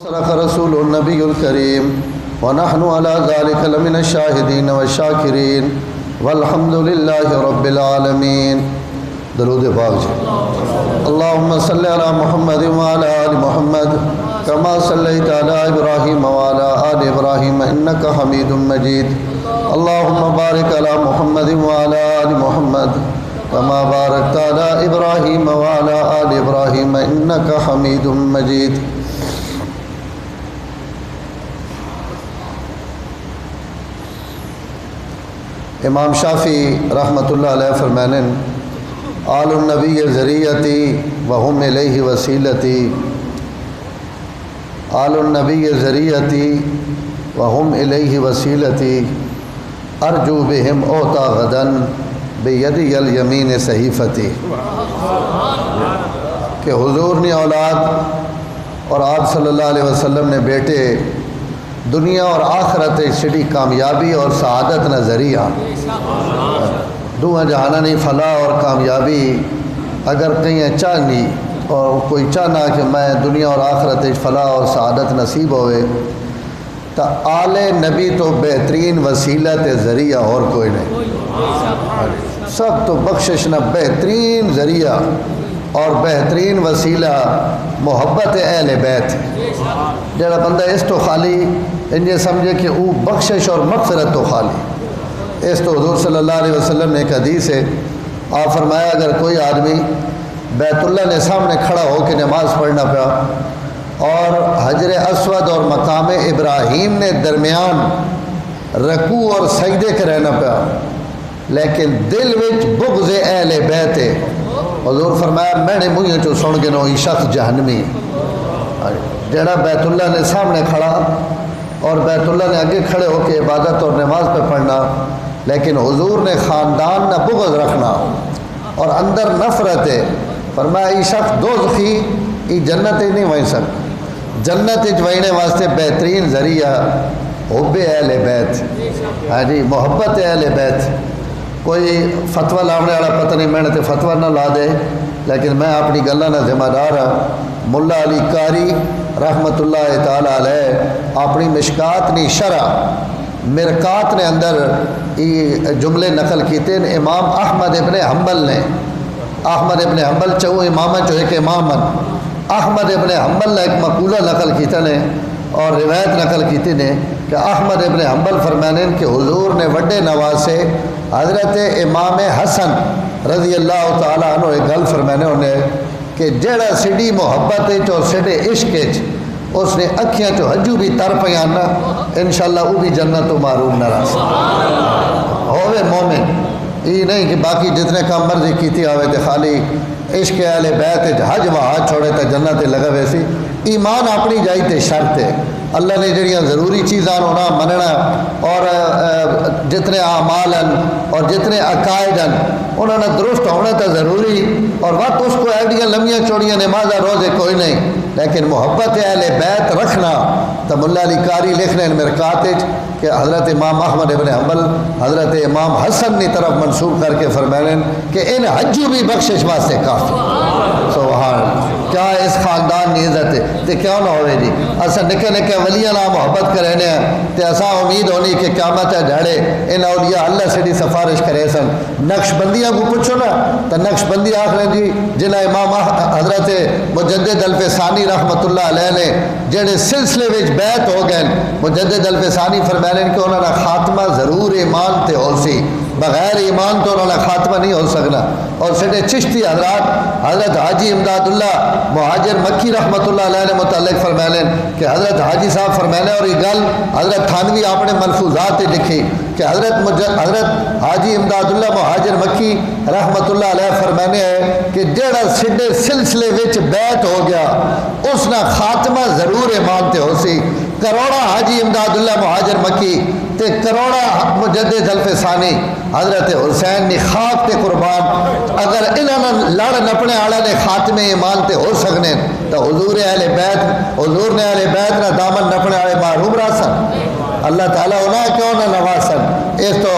صدق رسول النبی الکریم ونحن على ذلك لمن الشاہدین والشاکرین والحمد للہ رب العالمین. درود پاک جی. اللہم صلی علی محمد وعلی آل محمد کما صلیت علی ابراہیم وعلی آل ابراہیم انکا حمید مجید. اللہم بارک علی محمد وعلی آل محمد کما بارکت علی ابراہیم وعلی آل ابراہیم انکا حمید مجید. امام شافعی رحمۃ اللہ علیہ فرمانے آل النبی ذریعتی وہم الیہ وسیلتی. آل النبی ذریعتی وہم الیہ وسیلتی ارجو بہم اوتا غدن بیدی الیمین صحیفتی. کہ حضور نے اولاد اور آپ صلی اللہ علیہ وسلم نے بیٹے دنیا اور آخرت سڑی کامیابی اور سعادت نہ ذریعہ دو جہانا نہیں فلاح اور کامیابی اگر کہیں چاہنی اور کوئی چاہنا کہ میں دنیا اور آخرت فلاح اور سعادت نصیب ہوئے تو آل نبی تو بہترین وسیلت ذریعہ اور کوئی نہیں. سب تو بخشش نہ بہترین ذریعہ اور بہترین وسیلہ محبت اہل بیت. جڑا بندہ اس تو خالی انجے سمجھے کہ وہ بخشش اور مغفرت تو خالی اس تو حضور صلی اللہ علیہ وسلم نے ایک حدیث ہے. آپ فرمایا اگر کوئی آدمی بیت اللہ نے سامنے کھڑا ہو کے نماز پڑھنا پیا اور حجر اسود اور مقام ابراہیم نے درمیان رکوع اور سجدے کے رہنا پیا لیکن دل وچ بغض اہل بیت ہے. حضور فرمایا میں نے منہ چو سن کے نو شخص جہنمی. جڑا بیت اللہ نے سامنے کھڑا اور بیت اللہ نے آگے کھڑے ہو کے عبادت اور نماز پہ پڑھنا لیکن حضور نے خاندان نہ بغض رکھنا اور اندر نفرت ہے. فرمایا یہ شخص دوزخی یہ جنت نہیں وہیں سکتا. جنت وہنے واسطے بہترین ذریعہ حب اہل بیت. ہاں جی محبت اہل بیت. کوئی فتویٰ لاؤنے والا پتہ نہیں میں نے فتویٰ نہ لا دے لیکن میں اپنی گلہ نہ ذمہ دار ہاں. ملا علی قاری رحمۃ اللہ تعالیٰ علیہ اپنی مشکات نی شرح مرکات نے اندر یہ جملے نقل کیتے ہیں. امام احمد ابن حنبل نے احمد ابن حنبل چہو امامہ جو ایک امامن احمد ابن حنبل نے ایک مقولہ نقل کیتے ہیں اور روایت نقل کیتے ہیں کہ احمد ابن حنبل فرمانے کہ حضور نے وڈے نواسے حضرت امام حسن رضی اللہ تعالیٰ عنہ ایک گل فرمانے انہیں کہ جڑا سڑی محبت اور سڑے عشق اس نے اکھیاں چو حجو بھی تر پیانا انشاءاللہ وہ بھی جنت و معروم نہ رہا ہوئے مومن. یہ نہیں کہ باقی جتنے کام مرضی کیتی آوے تھے خالی عشق اہل بیت حج و ہاتھ چھوڑے تھے جنت لگا ویسی. ایمان اپنی جائی تے شرط ہے. اللہ نے جڑیاں ضروری چیزاں ہونا مننا اور جتنے اعمال ہیں اور جتنے عقائد ہیں انہوں نے درست ہونا تو ضروری اور وقت اس کو ایڈیاں لمبیاں چوڑیاں نمازہ روزے کوئی نہیں لیکن محبت اہل بیت رکھنا. تو ملا علی قاری لکھنے مرکات کہ حضرت امام احمد ابن حنبل حضرت امام حسن نے طرف منسوب کر کے فرمائیں کہ ان حجو بھی بخشش واسطے کافی. سبحان کیا اس خاندان کی عزت ہے تو کیوں نہ ہوئے جی. اصل نکے نکے ولیاں نہ محبت کرے ہیں تو اصا امید ہونی کہ قیامت جھاڑے ان اولیاء اللہ سے سفارش کرے سن. نقش بندیاں کو پوچھو نا تو نقش بندی آخر جی جنہیں امام حضرت مجدد الفسانی رحمۃ اللہ علیہ نے جڑے سلسلے وچ بیعت ہو گئے مجدد الفسانی فرمانے کہ انہوں نے خاتمہ ضرور ایمان تے ہو سی بغیر ایمان تو انہوں نے خاتمہ نہیں ہو سکنا. اور سڈے چشتی حضرات حضرت حاجی امداد اللہ مہاجر مکی رحمۃ اللہ علیہ نے متعلق فرمانے کہ حضرت حاجی صاحب فرمانے اور یہ گل حضرت تھانوی اپنے ملفوظات لکھی کہ حضرت حاجی امداد اللہ مہاجر مکی رحمۃ اللہ علیہ فرمانے ہے کہ جڑا سڈے سلسلے وچ بیعت ہو گیا اس نہ خاتمہ ضرور ایمان تے ہو سی. کروڑا حاجی امداد اللہ مہاجر مکی تے کروڑا مجدد الفسانی حضرت حسین نے خاک تے قربان اگر انہوں نے لڑ نپنے آڑا نے خاتمے ایمان تے ہو سکنے تو حضور اہل بیت حضور نے اہل بیت نہ دامن نپنے آڑے معروم راسن. اللہ تعالیٰ انہیں کیوں نہ نواسن. اس تو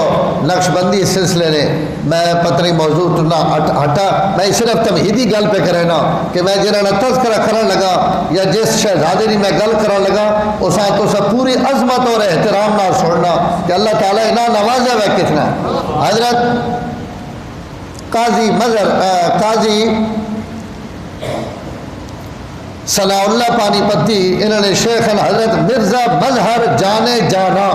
نقش بندی سلسلے نے میں پتری موضوع تو نہ ہٹا, میں صرف تمہیدی گل پہ کرے نا کہ میں جنہوں نے تذکرہ کرن لگا یا جس شہزادے نے میں گل کرن لگا اس تو سب پوری عظمت اور احترام نہ سننا کہ اللہ تعالیٰ انہیں نوازا ہے کتنا. حضرت قاضی ثناء اللہ پانی پتی انہوں نے شیخ حضرت مرزا مظہر جانے جانا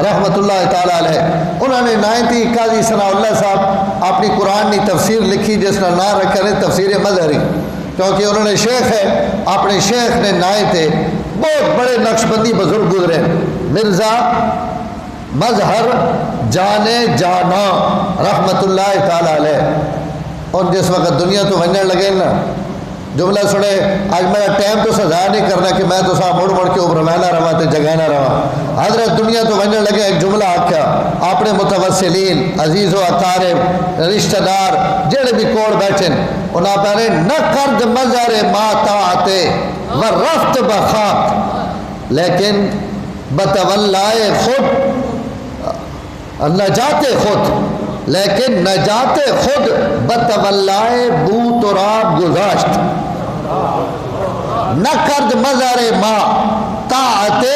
رحمت اللہ تعالیٰ علیہ, انہوں نے 90 قاضی ثناء اللہ صاحب اپنی قرآن کی تفسیر لکھی جس کا نام رکھا ہے تفسیر مظہری, کیونکہ انہوں نے شیخ ہے اپنے شیخ نے نائے تھے بہت بڑے نقش بندی بزرگ گزرے مرزا مظہر جانے جانا رحمت اللہ تعالیٰ علیہ. اور جس وقت دنیا تو ونجن لگے نا جملہ سنے آج میرا ٹائم تو ضائع نہیں کرنا کہ میں تو صاحب مڑ کے اوپر میں نہ رہا تو جگہ نہ رہا. حضرت دنیا تو ونجن لگے ایک جملہ آکھا اپنے متوسلین عزیز و اقارب رشتہ دار جڑے بھی کوڑ بیٹھیں انہاں پہنے نہ کرد مظہر ما طاعتے و رفت بخاک لیکن بتولائے خود نجات خود لیکن نجات خود بتولائے بو تراب گذاشت. نہ کرد مظہر ما طاعتے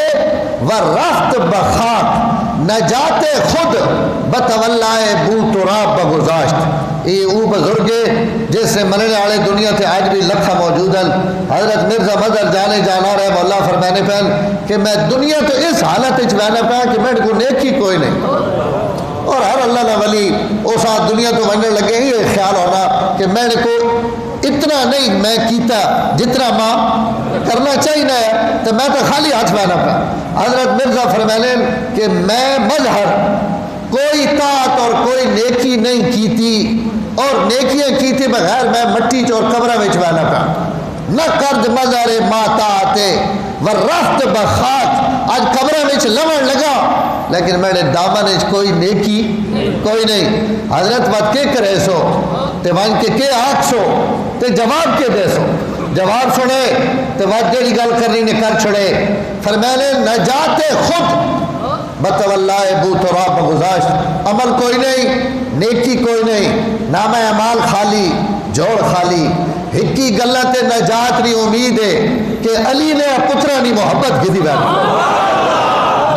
و رفت بخاک نجات خود بتولائے بو تراب بگذاشت. یہ او بزرگے جس سے مننے والے دنیا تھے آج بھی لکھا موجود ہیں. حضرت مرزا مظہر جانے جانا رہے مولا فرمانے پہن کہ میں دنیا تو اس حالت بہنا پہن کہ میرے کو نیکی کوئی نہیں, اور ہر اللہ نہ ولی اس آج دنیا تو ونجن لگے ہی خیال ہونا کہ میرے کو اتنا نہیں میں کیتا جتنا ماں کرنا چاہیے ہے تو میں تو خالی ہاتھ بہنا پہ. حضرت مرزا فرمانے کہ میں مظہر کوئی طاعت اور کوئی نیکی نہیں کیتی اور نیکیاں کیتی بغیر میں مٹی اور قبرہ وچ بہنا پہ. نہ کرد مظہر ما طاعتے و رفت بخاک آج قبرہ وچ لمن لگا لیکن میرے دامن کوئی نیکی کوئی نہیں. حضرت بات کے کرے سو تے وان کے آنکھ سو تے جواب کے دے سو جواب سنے تے بات جیڑی گل کرنی نے کر چھڑے. فرمانے نجات خود بتولائے بو تراب گزاشت. عمل کوئی نہیں نیکی کوئی نہیں نام اعمال خالی جوڑ خالی ہکی گلت نجات نہیں امید ہے کہ علی نے پترہ نہیں محبت کی دی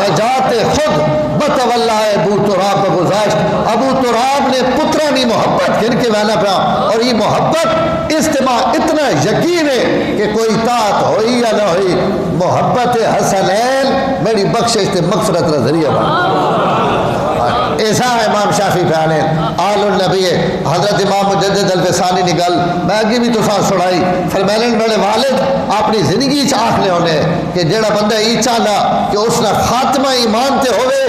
نجات خود بتولائے ابو تراب گزاشت. ابو تراب نے پترہ نہیں محبت کن کے وینا پہ اور یہ محبت استماع اتنا یقین ہے کہ کوئی طاعت ہوئی یا نہ ہوئی محبت حسنین میری بخشش تے مغفرت کا ذریعہ بنا. ایسا ہے امام شافعی پہنے آل النبی حضرت امام مجدد الفسانی نے گل میں اگی بھی تو ساتھ سڑائی فرمائنے میرے والد اپنی زندگی چاہ لے ہونے کہ جیڑا بندہ ای چاہنا کہ اس نے خاتمہ ایمان تے ہوئے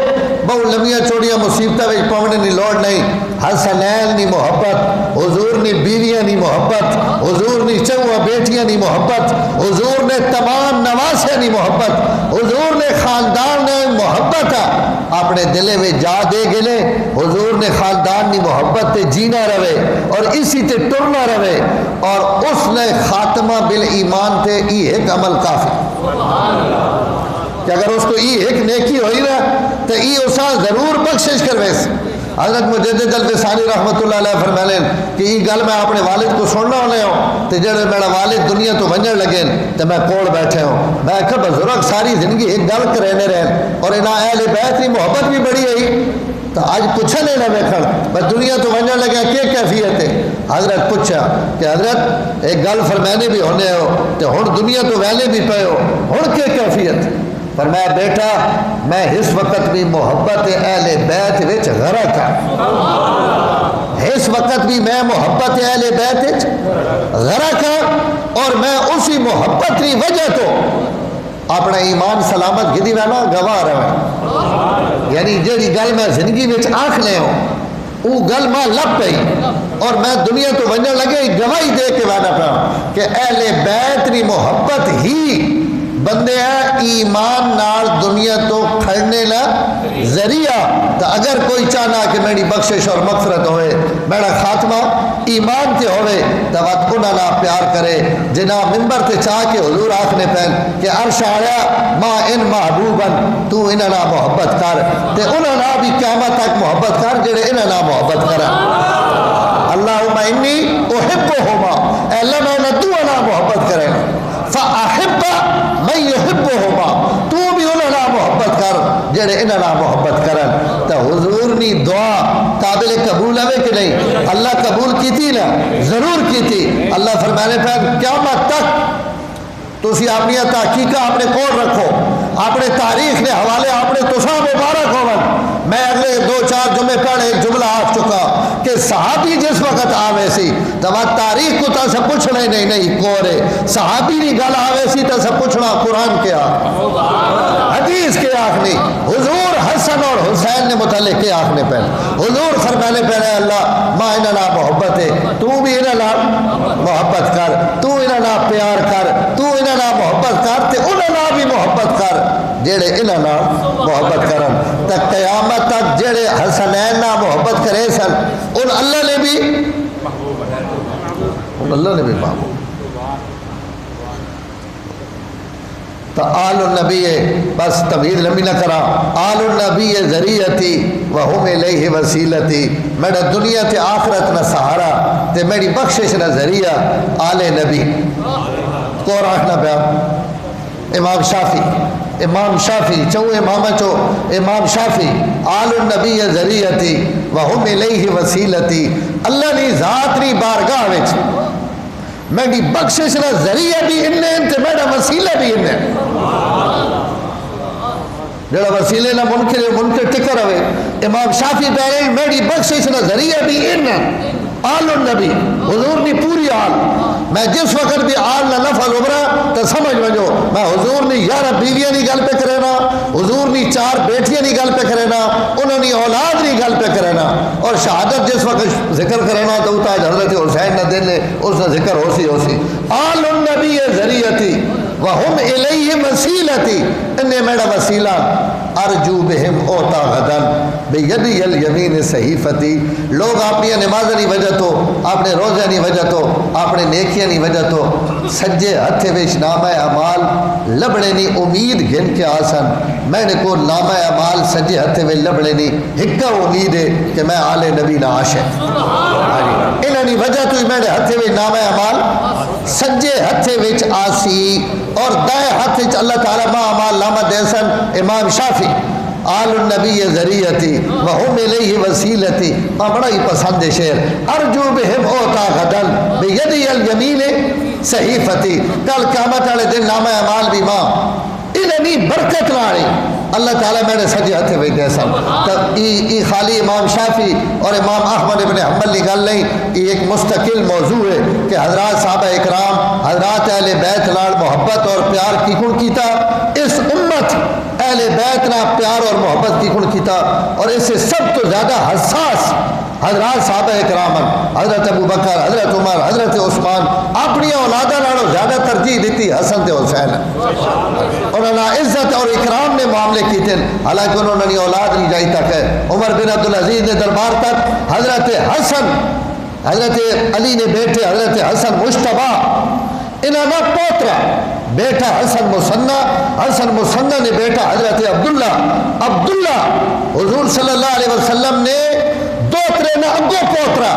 بہو لمیاں چوڑیاں مصیبتہ وچ پونے نہیں لوڑ نہیں. حسنین نی محبت حضور نی بیویاں نی محبت حضور نی چوہ بیٹیاں نی محبت حضور نے تمام نواسے نی محبت حضور نے خاندان نے محبت اپنے دلے میں جا دے گلے. حضور نے خاندان نی محبت تے جینا رہے اور اسی تے ٹرنا رہے اور اس نے خاتمہ بالایمان تے ای ایک عمل کافی کہ اگر اس کو ای ایک نیکی ہوئی نا تو ای اسا ضرور بخشش کروے. حضرت مجدد الفسانی رحمت اللہ علیہ فرمائیں کہ یہ گل میں اپنے والد کو سننا ہونے ہوں تو جڑے میرا والد دنیا تو ونجن لگے تو میں کوڑ بیٹھے ہوں میں کہ بزرگ ساری زندگی ایک گل کرنے رہے اور انہاں اہل بیت کی محبت بھی بڑی ہے تو آج پوچھنے نہ ویکھن میں دنیا تو ونجن لگا کیا کیفیت ہے. حضرت پوچھا کہ حضرت ایک گل فرمانے بھی ہونے ہو تو ہن دنیا تو ویلے بھی پے ہو ہن کیا کیفیت. پر میں بیٹا میں اس وقت بھی محبت اہل بیت وچ غرق ہاں اس وقت بھی میں محبت اہل بیت وچ غرق ہاں اور میں اسی محبت کی وجہ تو اپنا ایمان سلامت گدی میں نا گواہ رہا یعنی جیڑی گل میں زندگی وچ آنکھ لے ہوں وہ گل میں لب پئی اور میں دنیا تو ونجن لگے گواہی دے کے وانا پڑا کہ اہل بیت کی محبت ہی بندے ہیں ایمان نال دنیا تو کھڑنے لا ذریعہ. تو اگر کوئی چاہنا کہ میری بخشش اور مغفرت ہوئے, میرا خاتمہ ایمان تے ہوئے, تو وقت انہاں نہ پیار کرے جنا ممبر تے چاہ کے حضور آکھنے پہن کہ عرش آیا ما ان محبوبن, تو انہاں نہ محبت کر, تے انہاں نہ بھی قیامت تک محبت کر جڑے انہاں نہ محبت کرا. اللہم انی احبہما, اے اللہ میں نہ تو انہاں محبت کرے فاحب من یحبہما, تو بھی انہاں نہ محبت کر جڑے انہاں نہ محبت کرن. تو حضور نی دعا قابل قبول ہے کہ نہیں؟ اللہ قبول کی تھی نا, ضرور کی تھی. اللہ فرمانے پہ قیامت تک تسی اپنی تحقیقہ اپنے کول رکھو, اپنے تاریخ نے حوالے اپنے تساں مبارک ہون. میں اگلے 2-4 جمعے پہلے ایک جملہ آکھ چکا کہ صحابی جس وقت آوے سی تو تاریخ کو تا سب پوچھنا ہی نہیں کورے, صحابی نہیں گل آوے سی تو سب پوچھنا قرآن کیا حدیث کے آخری. حضور حسن اور حسین نے متعلق کے آخنے پہلے حضور فرمانے پہلے اللہ ماں انہاں محبت ہے, تو بھی انہاں محبت کر, تو انہاں پیار کر, تو انہاں محبت کر, تے انہاں بھی محبت کر جڑے انہاں محبت کرن. تک قیامت تک جڑے حسنین نہ محبت کرے سن ان اللہ نے بھی محبوب. تو آل النبی, بس طویل لمبی نہ کرا, آل النبی ذریعتی وہم الیہ وسیلتی, میرا دنیا تے آخرت نہ سہارا تے میری بخشش نہ ذریعہ آل نبی. کو رکھنا پیا امام شافی چو امام چو امام شافی آل النبی ذریعتی وہم الیہ وسیلتی. اللہ نی ذات نی بارگاہ وچ میری بخشش نہ ذریعہ بھی انہیں تے میرا وسیلہ بھی انہیں. جڑا وسیلے نہ منکر ٹکر ہوئے, امام شافی پہلے میری بخشش نہ ذریعہ بھی انہیں آل النبی حضور نی پوری آل. میں جس وقت بھی آل نہ لفظ ابھرا تو سمجھ وجو میں حضور نی 11 بیویاں نی گل پہ کرے نا, حضور نی 4 بیٹیاں نی گل پہ کرے نا, انہوں نی اولاد نی گل پہ کرے نا. اور شہادت جس وقت ذکر کرے نا تو اتاج حضرت حسین نہ دے اس کا ذکر ہو سی آل النبی ذریعتی وہم الیہ وسیلتی, انہیں میرا وسیلہ ارجو بہم اوتا غدن بیدی الیمین صحیفتی. لوگ اپنی نماز نہیں وجہ تو, اپنے روزہ نہیں وجہ تو, اپنے نیکیاں نہیں وجہ تو سجے ہتھے وچ نامہ اعمال لبڑے نہیں امید گھن کے آسن. میں نے کو نامہ اعمال سجے ہتھے وچ لبڑے نہیں, ہکا امید ہے کہ میں آل نبی نہ عاشق. انہاں دی وجہ تو میں نے ہتھے وچ نامہ اعمال سجے ہتھے وچ آسی اور دائیں ہاتھ وچ اللہ تعالیٰ ما اعمال نامہ دے سن. امام شافی آل النبی ذریعتی وہم الیہ وسیلتی, بڑا ہی پسند شعر. ارجو بہم اوتا غدن بیدی الیمین صحیفتی. کل قیامت والے دن نامہ اعمال بھی ماں انہی برکت لانی اللہ تعالیٰ میں نے سجے ہتھے وچ دے سن. تب ای خالی امام شافی اور امام احمد ابن حنبل کی گل نہیں, یہ ایک مستقل موضوع ہے کہ حضرات صحابہ اکرام حضرات اہل بیت نال محبت اور پیار کی کن کیتا, اس امت اہل بیت نال پیار اور محبت کی کن کیتا. اور اس سے سب تو زیادہ حساس حضرات صحابہ اکرام, حضرت ابو بکر, حضرت عمر, حضرت عثمان اپنی اولادہ نالوں زیادہ ترجیح دیتی حسن تے حسین. انہوں نے عزت اور اکرام نے معاملے کیتے, حالانکہ انہوں نے اولاد نہیں جائی تک ہے. عمر بن عبدالعزیز نے دربار تک حضرت حسن, حضرت علی نے بیٹے حضرت حسن مشتبہ, انہوں نے پوترا بیٹا حسن مسنہ نے بیٹا حضرت عبداللہ حضور صلی اللہ علیہ وسلم نے دوترے نہ اگو پوترا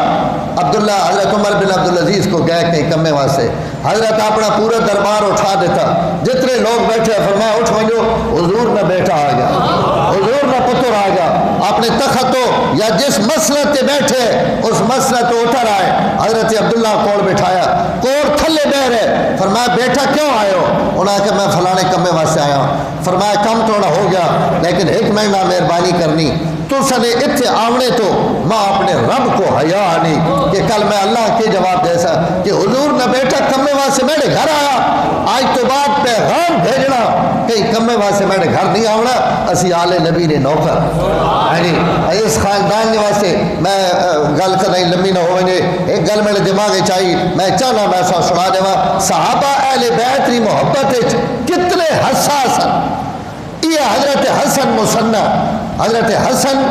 عبداللہ حضرت عمر بن عبدالعزیز کو گئے کہیں کمے واسے. حضرت اپنا پورا دربار اٹھا دیتا, جتنے لوگ بیٹھے فرمایا اٹھ ونجو, حضور نہ بیٹا آ گیا, حضور نہ پتر آ گیا. اپنے تختوں یا جس مسلط تے بیٹھے اس مسلط تو اتر آئے, حضرت عبداللہ کوڑ بٹھایا, کوڑ تھلے بہ رہے. فرمایا بیٹا کیوں آئے ہو؟ انہوں نے کہا میں فلانے کمے واسے آیا ہوں. فرمایا کم تھوڑا ہو گیا لیکن ایک مہینہ مہربانی کرنی, تو سنے اتھے آونے تو ماں اپنے رب کو حیا آنی کہ کل میں اللہ کے جواب دے سا کہ حضور نہ بیٹا کمے واسے میرے گھر آیا, آج تو بعد پیغام بھیجنا کہیں کمے واسے میرے گھر نہیں آونا, اسی آل نبی نے نوکر. اس خاندان کے واسطے میں گل کرنا لمبی نہ ہوئے, ایک گل میرے دماغ چاہیے, میں چاہنا میں سنا دے. صحابہ اہل بیت کی محبت کتنے بڑے حساس ہیں۔ یہ حضرت حسن مثنى، حضرت حسن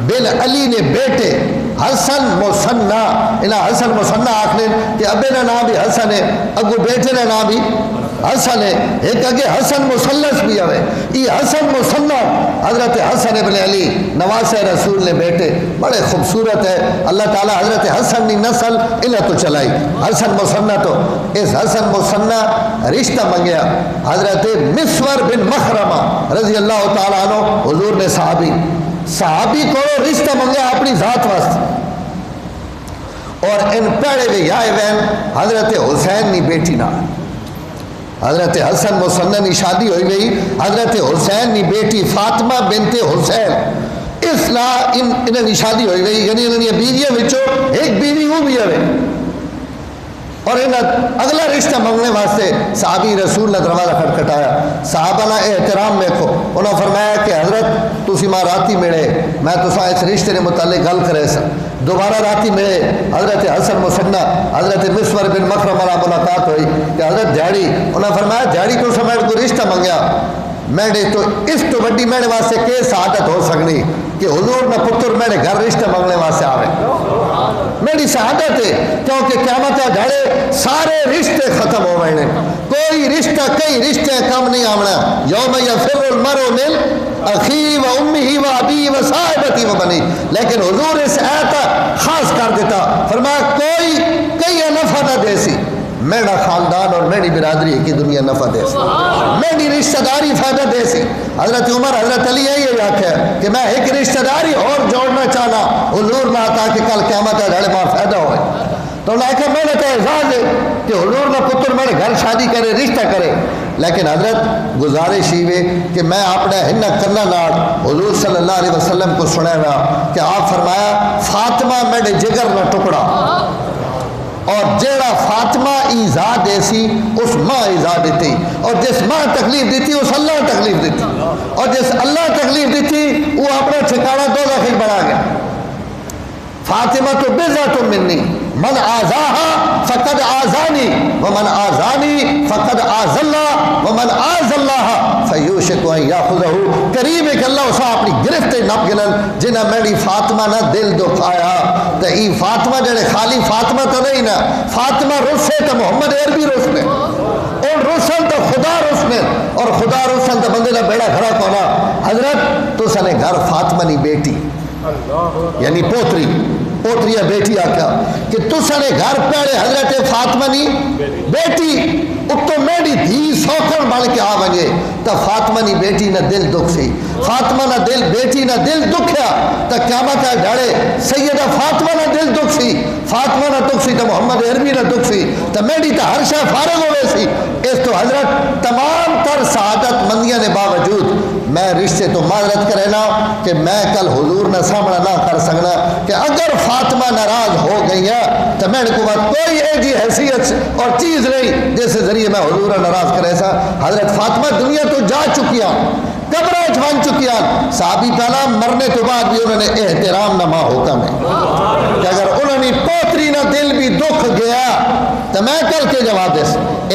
بن علی نے بیٹے حسن مثنى، انہاں حسن مثنى آکھنے کہ ابے نا نام بھی حسن ہے، اگو بیٹے نا نام بھی حسن ہے، ایک اگے حسن مثلث بھی ہوئے۔ یہ حسن مثنى حضرت حسن ابن علی نواسہ رسول نے بیٹے بڑے خوبصورت ہے۔ اللہ تعالیٰ حضرت حسن کی نسل انہیں تو چلائی، حسن مثنى تو اس حسن مثنى رشتہ منگیا حضرت مسور بن مخرمہ رضی اللہ تعالیٰ عنہ، حضور نے صحابی کو رشتہ منگیا اپنی ذات واسطے، اور ان پیڑے بھی آئے وین حضرت حسین نی بیٹی نہ، حضرت حسن مثنى نی شادی ہوئی گئی حضرت حسین نی بیٹی فاطمہ بنت حسین، اس لئے انہیں نی شادی ہوئی گئی، یعنی انہیں بیویاں وچوں ایک بیوی وہ بھی ہے، اور انہیں اگلا رشتہ منگنے واسطے صحابی رسول نے دروازہ کھٹکھٹایا، صحابہ نے احترام میں کو انہوں نے فرمایا کہ حضرت تسی ماں راتی ملے، میں تساں اس رشتے نے متعلق گل کرے سا، دوبارہ راتی ملے حضرت حسن مثنى حضرت مسور بن مخرمہ ملاقات ہوئی کہ حضرت دیہڑی، انہوں نے فرمایا دیہڑی تو سمیٹ کو رشتہ منگیا، میں نے تو اس تو بڑی میرے واسطے کہ سعادت ہو سکنی کہ حضور نہ پتر میرے گھر رشتہ منگنے واسطے آوے، میری سعادت ہے، کیونکہ قیامت گھڑے سارے رشتے ختم ہو گئے، کوئی رشتہ کئی رشتے کم نہیں آونا، یوم یفر المرء من اخی و امی و ابی و صاحبتی و بنی، لیکن حضور اس آیت خاص کر دیتا، فرمایا کوئی کئی نفع نہ دے سی، میرا خاندان اور میری برادری کی دنیا نفع دے سی، میری رشتہ داری فائدہ دے سی۔ حضرت عمر حضرت علی یہ آکھا ہے کہ میں ایک رشتہ داری اور جوڑنا چاہنا حضور نہ تاکہ کل قیامت ہے ماں فائدہ ہوئے، تو انہوں نے کہا میں نے تو اعزاز ہے کہ حضور نہ پتر میرے گھر شادی کرے رشتہ کرے، لیکن حضرت گزارش ہی ہوئے کہ میں اپنے ہنہ کرنا ناڑ حضور صلی اللہ علیہ وسلم کو سنے رہا کہ آپ فرمایا فاطمہ میرے جگر نہ ٹکڑا، اور جیڑا فاطمہ ایزا دے سی اس ماں ایزا دیتی، اور جس ماں تکلیف دیتی اس اللہ تکلیف دیتی، اور جس اللہ تکلیف دیتی وہ اپنا ٹھکانہ دوزخی بنا گیا۔ فاطمہ تو بضعۃ منی من آزاہا فقد آزانی ومن آزانی فقد آز اللہ ومن آز اللہ فیوشک ان یاخذہ، قریب ہے کہ اللہ اسا اپنی گرفت نپ گنن جنہ میری فاطمہ نہ دل دکھایا، تو ای فاطمہ جڑے خالی فاطمہ تو نہیں نا، فاطمہ رسے تو محمد عربی رسنے، اور رسل تو خدا رسنے، اور خدا رسل تو بندے کا بیڑا گھڑا کونا۔ حضرت تو سنے گھر فاطمہ نہیں بیٹی یعنی پوتری یا بیٹی آکھا کہ تو سنے گھر پیڑے حضرت فاطمہ نہیں بیٹی اتو میری دھی سوکھن بڑھ کے آ بنجے، تا فاطمہ نہیں بیٹی نہ دل دکھ سی، فاطمہ نہ دل بیٹی نہ دل دکھیا، تا قیامت ہے ڈھڑے سیدہ فاطمہ نہ دل دکھ سی، فاطمہ نہ دکھ سی، تا محمد عربی نہ دکھ سی، تا میری تا ہر شاہ فارغ ہوئے سی۔ اس تو حضرت تمام تر سعادت مندیاں نے باوجود میں رشتے تو معذرت کرے نا کہ میں کل حضور نہ سامنا نہ کر سکنا کہ اگر فاطمہ ناراض ہو گئی ہے تو میں نے کو بات کوئی ایجی حیثیت اور چیز نہیں جیسے ذریعے میں حضور ناراض کرے سا۔ حضرت فاطمہ دنیا تو جا چکیا، قبریں بن چکیا، صحابی پہلا مرنے تو بعد بھی انہوں نے احترام نہ ماں حکم ہے کہ اگر انہوں نے پوتری نہ دل بھی دکھ گیا تو میں کل کے جواب دے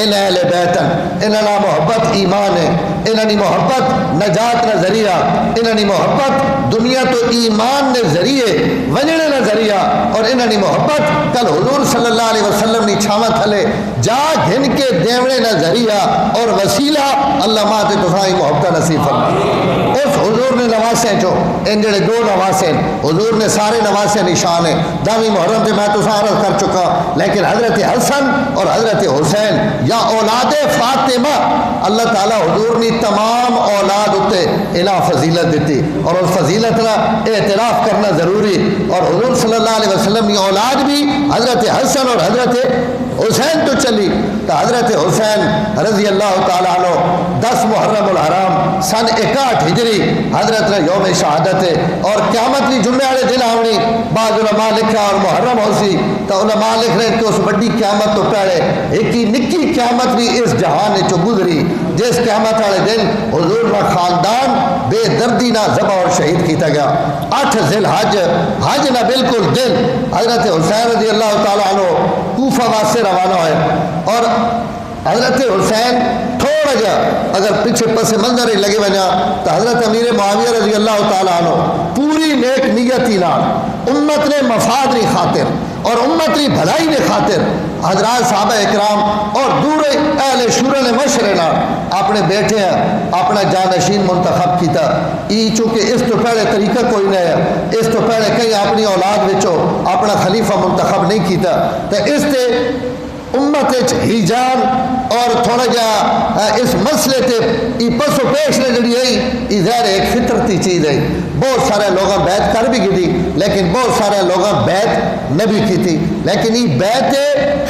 ان اہل بیتن انہاں محبت ایمان ہے، انہاں نے محبت نجات نہ ذریعہ، انہاں نے محبت دنیا تو ایمان نے ذریعے ونجنے نہ ذریعہ، اور انہاں نے محبت کل حضور صلی اللہ علیہ وسلم نے چھاواں تھلے جا گھن کے دیونے نہ ذریعہ اور وسیلہ اللہ ماتے تو سائی محبت نصیب فرمائے۔ اس حضور نے نواسیں جو ان جڑے دو نواسیں حضور نے سارے نواسیں نشان ہیں، دامی محرم پہ میں تو عرض کر چکا، لیکن حضرت حسن اور حضرت حسین یا اولاد فاطمہ اللہ تعالیٰ حضور نے تمام اولاد اتے الہ فضیلت دیتی، اور اس فضیلت کا اعتراف کرنا ضروری، اور حضور صلی اللہ علیہ وسلم کی اولاد بھی حضرت حسن اور حضرت حسین تو چلی، تو حضرت حسین رضی اللہ تعالیٰ عنہ 10 محرم الحرام سن 61 ہجری حضرت نے یوم شہادت ہے، اور قیامت کی جمعے والے دن آنی بعض علماء لکھا اور محرم ہو سی، تو علماء لکھ رہے کہ اس بڑی قیامت تو پہلے ایک ہی نکی قیامت بھی اس جہان چو گزری، جس قیامت والے دن حضور کا خاندان بے دردی نہ ذبح اور شہید کیتا گیا۔ 8 ذی الحج حج نہ بالکل دن حضرت حسین رضی اللہ تعالیٰ عنہ کوفہ واسطے روانہ ہوئے، اور حضرت حسین تھوڑا وجہ اگر پیچھے پس منظر لگے وجہ تو حضرت امیر معاویہ رضی اللہ تعالیٰ عنہ پوری نیک نیتی نال امت نے مفاد کی خاطر اور امت کی بھلائی نے خاطر حضرات صحابہ اکرام اور دور اہل شورا نے مشورے نال اپنے بیٹے ہیں اپنا جانشین منتخب کیتا. چونکہ اس تو پہلے طریقہ کوئی نہیں ہے, اس تو پہلے کہیں اپنی اولاد وچوں اپنا خلیفہ منتخب نہیں کیتا. تو اس تے امت ہیجان اور تھوڑا جا اس مسئلے تے پس و پیش نے جڑی ہے ظاہر ایک فطرتی چیز ہے. بہت سارے لوگاں بیعت کر بھی کی تھی لیکن بہت سارے لوگاں بیعت نہ بھی کی تھی. لیکن یہ بیعت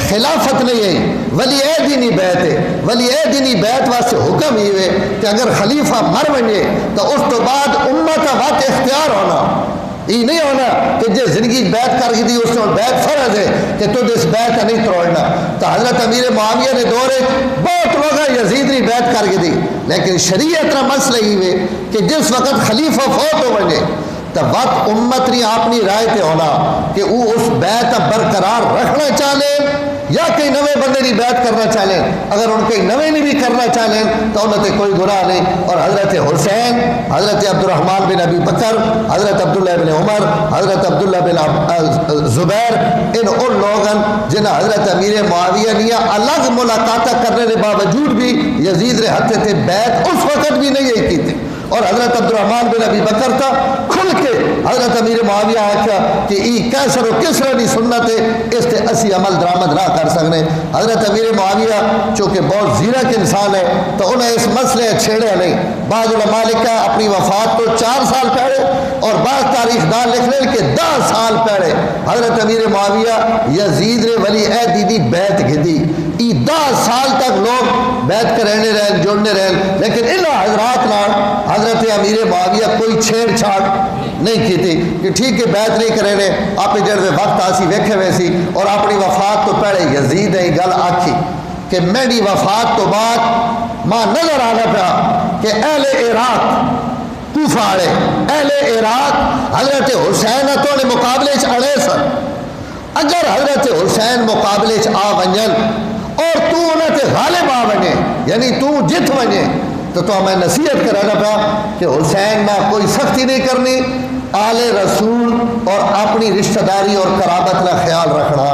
خلافت نہیں ہے, ولی عہد ہی نہیں بیعت ہے. ولی عہد ہی نہیں بیعت واسطے حکم ہی ہوئے کہ اگر خلیفہ مر ونجے تو اس تو بعد امت وقت اختیار ہونا. یہ نہیں ہونا کہ جس زندگی بیعت کر کے دی اس نے بیعت فرض ہے کہ تو اس بیعت کا نہیں توڑنا. تو حضرت امیر معاویہ نے دورے بہت لوگ یزید نے بیعت کر کے دی, لیکن شریعت کا مسئلہ ہی ہے کہ جس وقت خلیفہ فوت ہو بنے تو وقت امت نے اپنی رائے تے ہونا کہ وہ اس بیعت برقرار رکھنا چاہے یا کئی نوے بندے کی بیعت کرنا چاہے. اگر ان کے نوے نہیں بھی کرنا چاہے تو انہوں نے کوئی گناہ نہیں. اور حضرت حسین, حضرت عبد الرحمن بن ابی بکر, حضرت عبداللہ بن عمر, حضرت عبداللہ بن زبیر, ان لوگوں جنہیں حضرت امیر معاویہ نے الگ ملاقات کرنے کے باوجود بھی یزید نے ہتھے تھے بیعت اس وقت بھی نہیں کی تھی. اور حضرت عبد الرحمن بن ابی بکر تھا کھل کے حضرت امیر معاویہ آخیا کہ ای کیسر و کسرا دی سنت ہے, اس سے اسی عمل درآمد نہ کر سکنے. حضرت امیر معاویہ چونکہ بہت زیرک انسان ہے تو انہیں اس مسئلے چھیڑے نہیں. بعض علماء لکھا اپنی وفات تو 4 سال پہلے اور بعض تاریخ دان لکھ رہے کہ 10 سال پہلے حضرت امیر معاویہ یزید نے ولی عہد دی بیعت گدی. 10 سال تک لوگ بیعت کرنے رہے جڑنے رہے, لیکن ان حضرات نال حضرت امیر معاویہ کوئی چھیڑ چھاڑ نہیں کی تھی کہ ٹھیک ہے بیعت نہیں کرنے آپ جڑے وقت آسی ویکھے ویسی. اور اپنی وفات تو پہلے یزید نے گل آکھی کہ میری وفات تو بعد ماں نظر آنا پیا کہ اہل عراق کوفہ والے اہل عراق حضرت حسین تو نے مقابلے اڑے سن. اگر حضرت حسین مقابلے آ ونجن اور تو انہیں تے غالب آ ونے یعنی تو جت ونے تو ہمیں نصیحت کرانا پیا کہ حسین میں کوئی سختی نہیں کرنی, آل رسول اور اپنی رشتہ داری اور قرابت کا خیال رکھنا.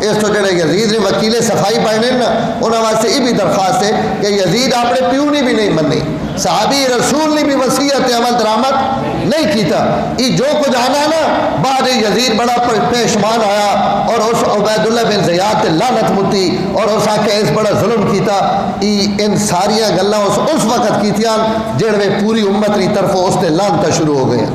اس تو جڑے یزید نے وکیل صفائی پائنے نا انہوں واسطے یہ بھی درخواست ہے کہ یزید اپنے پیو نے بھی نہیں منی, صحابی رسول نے بھی وصیت عمل درآمد نہیں کیتا. یہ جو کچھ آنا نا بعد یزید بڑا پیشمان آیا اور اس عبید اللہ بن زیاد تے لعنت متی اور اس آکے اس بڑا ظلم کیتا. ان ساریاں گلاں اس وقت کیتیاں جڑے پوری امت کی طرف اس تے لعنت شروع ہو گئے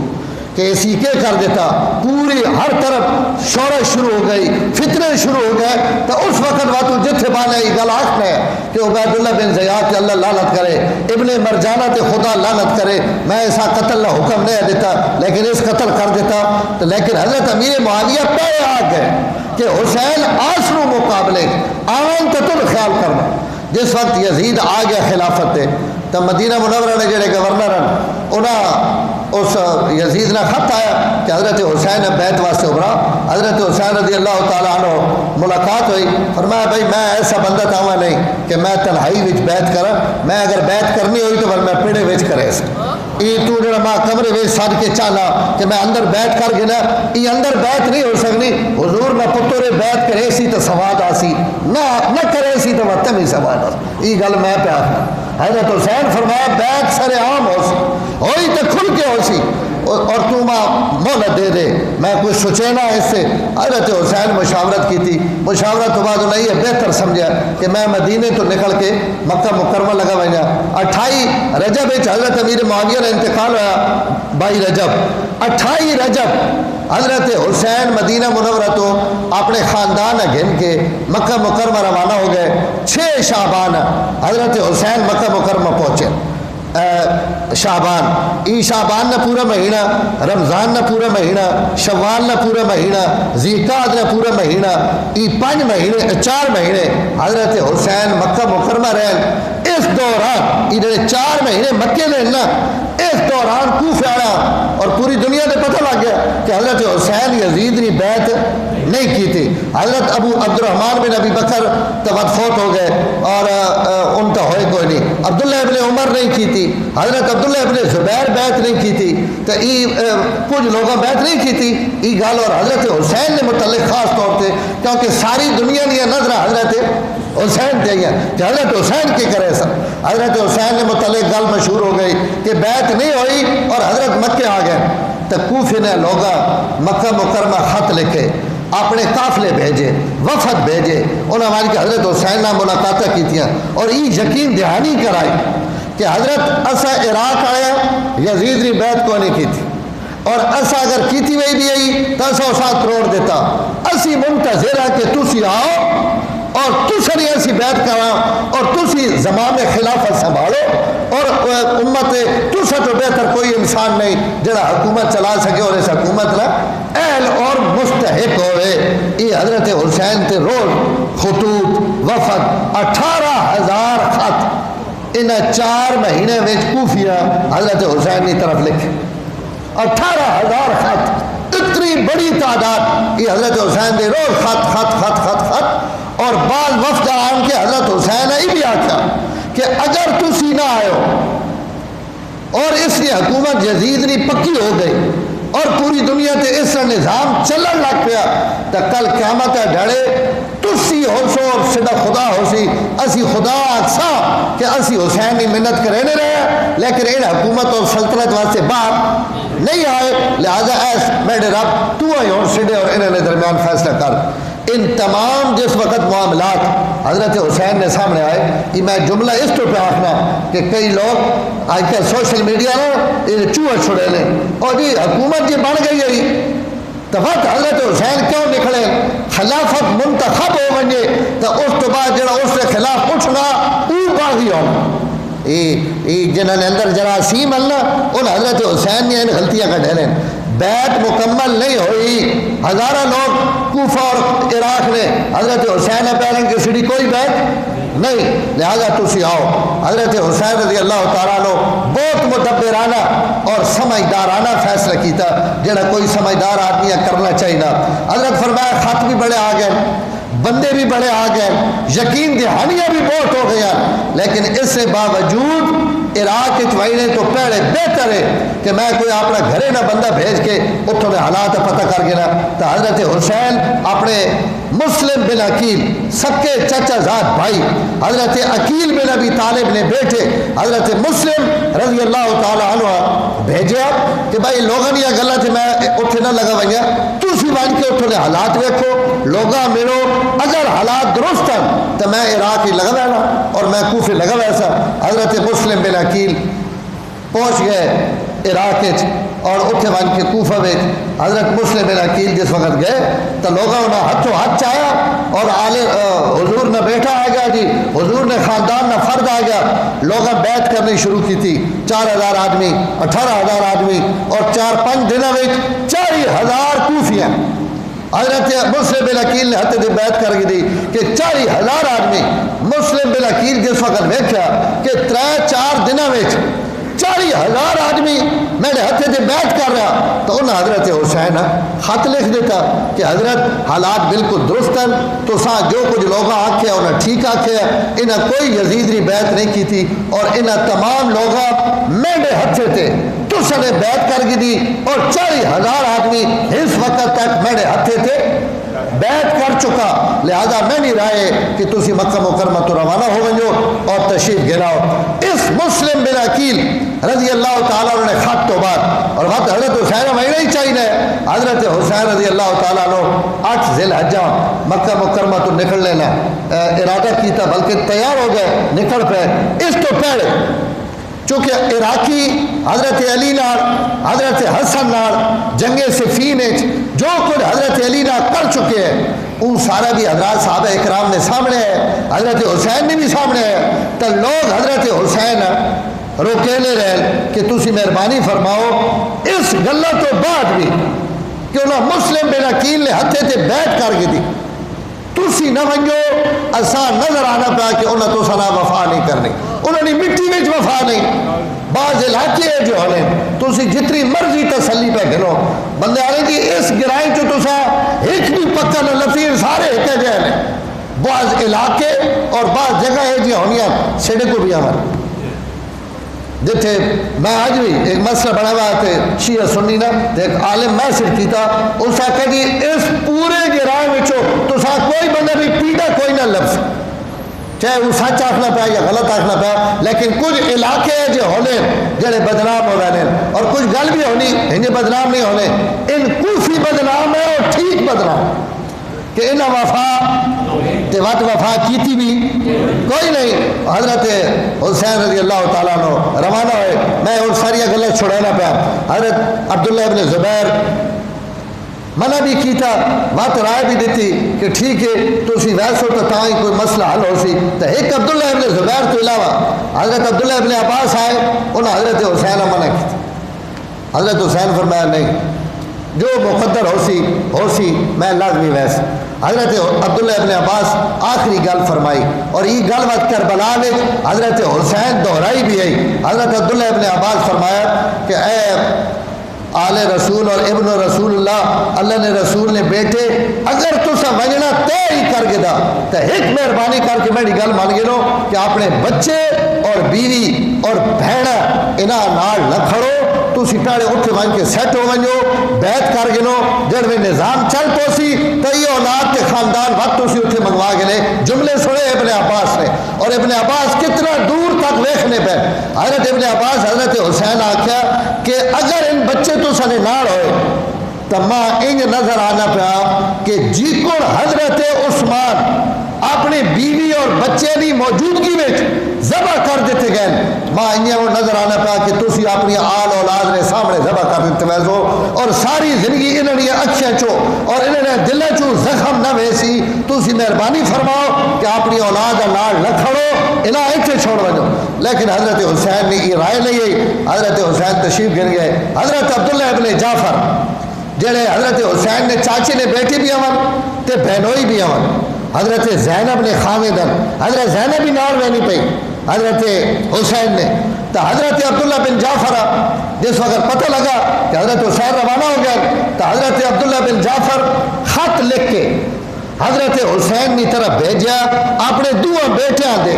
کہ اسی کے کر دیتا, پوری ہر طرف شورش شروع ہو گئی, فتنے شروع ہو گئے. تو اس وقت باتو جتھے بانے یہ گل آخ ہے کہ عبید اللہ بن زیاد تے اللہ لعنت کرے, ابن مرجانہ تے خدا لعنت کرے, میں ایسا قتل نہ حکم نہیں دیتا لیکن اس قتل کر دیتا. تو لیکن حضرت امیر معاویہ پہلے آ گئے کہ حسین آسرو مقابلے آن تو تم خیال کرنا. جس وقت یزید آ گیا خلافت تے تو مدینہ منورہ نے جڑے گورنر انہاں اس یزید نے خط آیا کہ حضرت حسین نے بیعت واسطے ابھرا. حضرت حسین رضی اللہ تعالیٰ عنہ ملاقات ہوئی, فرمایا بھائی میں ایسا بندہ تھا نہیں کہ میں تنہائی وچ بیعت کرا, میں اگر بیعت کرنی ہوئی تو میں پیڑے وچ کرے یہ تو جڑا ماں کمرے وچ سد کے چاہنا کہ میں اندر بیعت کر گنا, یہ اندر بیعت نہیں ہو سکنی. حضور میں پتر بیعت کرے سی تو سواد آسی, نہ کرے سی تو وقت نہیں سواد آسی. یہ گل میں پہ آخنا. حضرت حسین فرمایا بیعت سر عام ہو سی ہوئی تو کھل کے ہو سی اور تو ماں مہلت دے دے, میں کچھ سوچے نہ اس سے. حضرت حسین مشاورت کی تھی, مشاورت تو بعد انہیں یہ بہتر سمجھا کہ میں مدینے تو نکل کے مکہ مکرمہ لگا بھائی. 28 رجب حضرت امیر معاویہ نے انتقال ہوا 22 رجب. 28 رجب حضرت حسین مدینہ منورہ تو اپنے خاندان گھن کے مکہ مکرمہ روانہ ہو گئے. 6 شعبان حضرت حسین مکہ مکرمہ پہنچے. شعبان ای شعبان نہ پورا مہینہ, رمضان نہ پورا مہینہ, شوال نہ پورا مہینہ, ذیقعد نہ پورا مہینہ, ای 5 مہینے 4 مہینے حضرت حسین مکہ مکرمہ رہن. اس دوران یہ 4 مہینے مکے میں نا, اس دوران کوفہ آیا اور پوری دنیا نے پتہ لگ گیا کہ حضرت حسین یزید نے بیعت نہیں کی تھی. حضرت ابو عبد الرحمن بن ابی بکر تبت فوت ہو گئے اور ان کا ہوئے کوئی نہیں. عبداللہ ابن عمر نہیں کی تھی. حضرت عبداللہ ابن زبیر بیعت نہیں کی تھی. تو کچھ لوگوں بیعت نہیں کی تھی یہ گل. اور حضرت حسین نے متعلق خاص طور پہ کیونکہ ساری دنیا دیا نظر حضرت حسین دیا کہ حضرت حسین کی کرے سر. حضرت حسین نے متعلق گل مشہور ہو گئی کہ بیعت نہیں ہوئی اور حضرت مکے آ گئے. تو کوفے نے لوگ مکہ مکرمہ خط لکھے, اپنے قافلے بھیجے, وفد بھیجے, انہوں نے کہ حضرت حسین نے ملاقاتیں کی تھیں اور یہ یقین دہانی کرائی کہ حضرت اسا عراق آیا یزید نے بیعت کو نہیں کی تھی اور اسا اگر کیتی ہوئی بھی آئی تو اسا اسا کروڑ دیتا. اسی منتظر ہے کہ تسی آؤ اور تسری ایسی بیعت کرا اور تسی زمان خلافت سنبھالو اور امت تسا تو بہتر کوئی انسان نہیں جڑا حکومت چلا سکے اور اس حکومت نا اہل اور مستحق ہوئے. یہ حضرت حسین تے روز خطوط وفد 18,000 خط ان 4 مہینے میں کوفیہ حضرت حسین کی طرف لکھے. 18,000 خط, اتنی بڑی تعداد. یہ حضرت حسین دے روز خط خط خط خط خط. اور بعض وفد آن کے حضرت حسین نے بھی آکھا کہ اگر تسی نہ آئے اور اس کی حکومت یزید نے پکی ہو گئی اور پوری دنیا تے اس کا نظام چلن لگ پیا تو کل قیامت ڈھڑے تسی ہو سو اور سدا خدا ہو سی. اسی خدا آکسا کہ اسی حسین کی منت کرینے رہے لیکن ان حکومت اور سلطنت واسطے باپ نہیں آئے. لہذا ایس میرے رب تو آئی اور سڈے اور انہوں نے درمیان فیصلہ کر. ان تمام جس وقت معاملات حضرت حسین نے سامنے آئے کہ میں جملہ اس تو پہ آخنا کہ کئی لوگ آج کل سوشل میڈیا نا چوہا چھڑے لیں اور یہ حکومت یہ بن گئی ہے تو وقت حضرت حسین کیوں نکلے خلافت منتخب ہو بنے تو اس تو بعد جڑا اس کے خلاف اٹھنا وہ باغی ہونا. جنہوں نے اندر جراثیم اللہ ان حضرت حسین نے ان غلطیاں کا ڈھیلیں. بیعت مکمل نہیں ہوئی. ہزارہ لوگ کوفہ اور عراق نے حضرت حسین پیرن کی سیڑھی کوئی بیعت نہیں. لہذا تسی آؤ. حضرت حسین رضی اللہ تعالیٰ عنہ بہت مدبرانہ اور سمجھدارانہ فیصلہ کیتا جڑا کوئی سمجھدار آدمی کرنا چاہیے. حضرت فرمایا خط بھی بڑے آ گئے, بندے بھی بڑے آ گئے, یقین دہانیاں بھی بہت ہو گیا, لیکن اس سے باوجود عراق چوائنے تو پہلے بہتر ہے کہ میں کوئی اپنا گھرے نہ بندہ بھیج کے اتوں نے حالات پتہ کر گیا. تو حضرت حسین اپنے مسلم بن عقیل سکے چچا زاد بھائی حضرت عقیل بن ابی طالب نے بیٹے حضرت مسلم رضی اللہ تعالیٰ عنہ بھیجیا کہ بھائی لوگوں نے یہ گلہ تھی میں اتنے نہ لگا بھائی تسی بن کے اتوں نے حالات دیکھو لوگا ملو اگر حالات درست ہیں تو میں عراق ہی لگا بینا اور میں کوفے لگا ویسا. حضرت مسلم بن عقیل پہنچ گئے عراق اور اتنے بن کے کوفہ میں حضرت مسلم بن عقیل جس وقت گئے تو لوگوں نے ہاتھوں ہاتھ چاہیا اور حضور نے بیٹھا آ گیا جی حضور نے خاندان نہ فرد آ گیا. لوگوں بیعت کرنی شروع کی تھی 4,000 آدمی 18,000 آدمی اور 4-5 دنوں میں 40,000 کوفیاں. حضرت مسلم بن عقیل نے ہتھے دی بیعت کر دی کہ 40,000 آدمی. مسلم بن عقیل جس وقت دیکھا کہ 3-4 دنوں میں 40,000 آدمی میرے ہتھے دی بیعت کر رہا تو انہیں حضرت حسین خط لکھ دیتا کہ حضرت حالات بالکل درست ہیں تو ساتھ جو کچھ لوگ آکھے انہیں ٹھیک آکھے انہیں کوئی یزید نے بیعت نہیں کی تھی اور انہیں تمام لوگ میرے ہتھے تھے تو سنے بیعت کر دی اور 40,000 آدمی اس وقت تک میرے ہتھے تھے بیعت کر چکا. لہذا میں نہیں رائے کہ تسی مکہ مکرمہ تو روانہ ہو گئے اور تشریف گراؤ. اس مسلم بن عقیل رضی اللہ تعالیٰ عنہ نے خط تو بعد اور وقت حضرت حسین میں نہیں چاہیے حضرت حسین رضی اللہ تعالیٰ عنہ 8 ذی الحجہ مکہ مکرمہ تو نکل لینا ارادہ کیتا بلکہ تیار ہو گئے نکل پہ. اس تو پہلے چونکہ عراقی حضرت علی نال حضرت حسن نال جنگ صفین جو کچھ حضرت علی نال کر چکے ہیں ان سارا بھی حضرات صحابہ اکرام نے سامنے ہے حضرت حسین نے بھی سامنے ہے. تو لوگ حضرت حسین روکینے رہے کہ تسی مہربانی فرماؤ اس گلہ تو بعد بھی کہ انہوں مسلم بن عقیل نے ہتھے تے بیعت کر گئی تسی نہ ونجو اساں نظر آنا پیا کہ انہوں تو سنا وفا نہیں کرنی انہوں نے مٹی میں وفا نہیں. بعض علاقے جو ہیں تسی جتنی مرضی تسلی پہ گنو بندے آنے کی اس گرائیں چو تسا ایک بھی پکا نہ لفظ سارے ایک جہاں نے بعض علاقے اور بعض جگہ ہے جی ہونی سڑے کو بھی ہمارے جتھے میں آج بھی ایک مسئلہ بڑا ہوا تھے شیعہ سنی نا ایک عالم میسج کیتا اس آ کہ جی اس پورے گرائے وچوں تو سا کوئی بندہ بھی پیڑا کوئی نہ لفظ چاہے وہ سچ آخنا پیا یا غلط آخنا پیا لیکن کچھ علاقے جو ہونے جڑے بدنام ہو رہے ہیں اور کچھ گل بھی ہونی انہیں بدنام نہیں ہونے ان کوفی بدنام ہے اور ٹھیک بدنام کہ انہیں وفا تے وقت وفا کیتی بھی کوئی نہیں حضرت حسین رضی اللہ تعالیٰ عنہ روانہ ہوئے میں اور ساری گلیں چھڑانا پیا حضرت عبداللہ ابن زبیر منع بھی کیتا وقت رائے بھی دیتی کہ ٹھیک ہے تو اسی ویسے ہو تو تاں ہی کوئی مسئلہ حل ہو سی تو ایک عبداللہ ابن زبیر تو علاوہ حضرت عبداللہ ابن عباس آئے انہوں حضرت حسین منع کی حضرت حسین فرمایا نہیں جو مقدر ہو سی میں لازمی ویسے حضرت عبداللہ ابن عباس آخری گل فرمائی اور یہ گل وقت کربلا میں حضرت حسین دہرائی بھی آئی حضرت عبداللہ ابن عباس فرمایا کہ اے آل رسول اور ابن رسول اللہ نے رسول نے بیٹے اگر تسا وجنا تے ہی کر کے دا تو ایک مہربانی کر کے میری گل مان گے کہ اپنے بچے اور بیوی اور بہن انہاں نال نہ کھڑو تسی پہلے اٹھے ون کے سیٹ ہو ونجو بیعت کر گنو جڑ میں نظام چل پوسی تو یہ اولاد کے خاندان وقت تسی اتھے منگوا گنے جملے سنے ابن عباس نے اور ابن عباس کتنا دور تک ویکھنے پہ حضرت ابن عباس حضرت حسین آکھیا کہ اگر ان بچے تو سنے نال ہوئے تو ماں انج نظر آنا پیا کہ جی کو حضرت عثمان اپنے بیوی اور بچے دی موجودگی میں ذبح کر دیتے گئے ماں انہیں وہ نظر آنا پیا کہ تسی اپنی آل اولاد نے سامنے ذبح کر دیتے ویسو اور ساری زندگی انہوں نے اکھیاں چو اور انہوں نے دلے چو زخم نہ ویسی تسی مہربانی فرماؤ کہ اپنی اولاد نال نہ کھڑو انہاں ایتھے چھوڑ وجو لیکن حضرت حسین نے یہ رائے لئی حضرت حسین تشریف گن گئے حضرت عبداللہ ابن جعفر جڑے حضرت حسین نے چاچے نے بیٹی بھی امن تے بہنوئی بھی امن حضرت زینب نے خامدن حضرت زینب بھی نال رہنی پئی حضرت حسین نے تو حضرت عبداللہ بن جعفر جس وقت پتہ لگا کہ حضرت حسین روانہ ہو گیا تو حضرت عبداللہ بن جعفر خط لکھ کے حضرت حسین کی طرف بھیجا اپنے دو بیٹیاں دے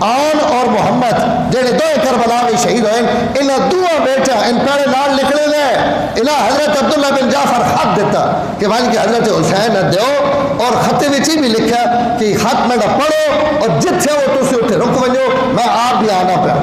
آن اور محمد جڑے دو کربلا میں شہید ہوئے انہاں دو بیٹا ان پہلے نال نکلے لے انہاں حضرت عبداللہ بن جعفر خط دیتا کہ وہاں کہ حضرت حسین دیو اور خطے وچ بھی لکھا کہ خط میں پڑھو اور جتھے وہ تسی اتھے رک ونجو میں آپ بھی آنا پیا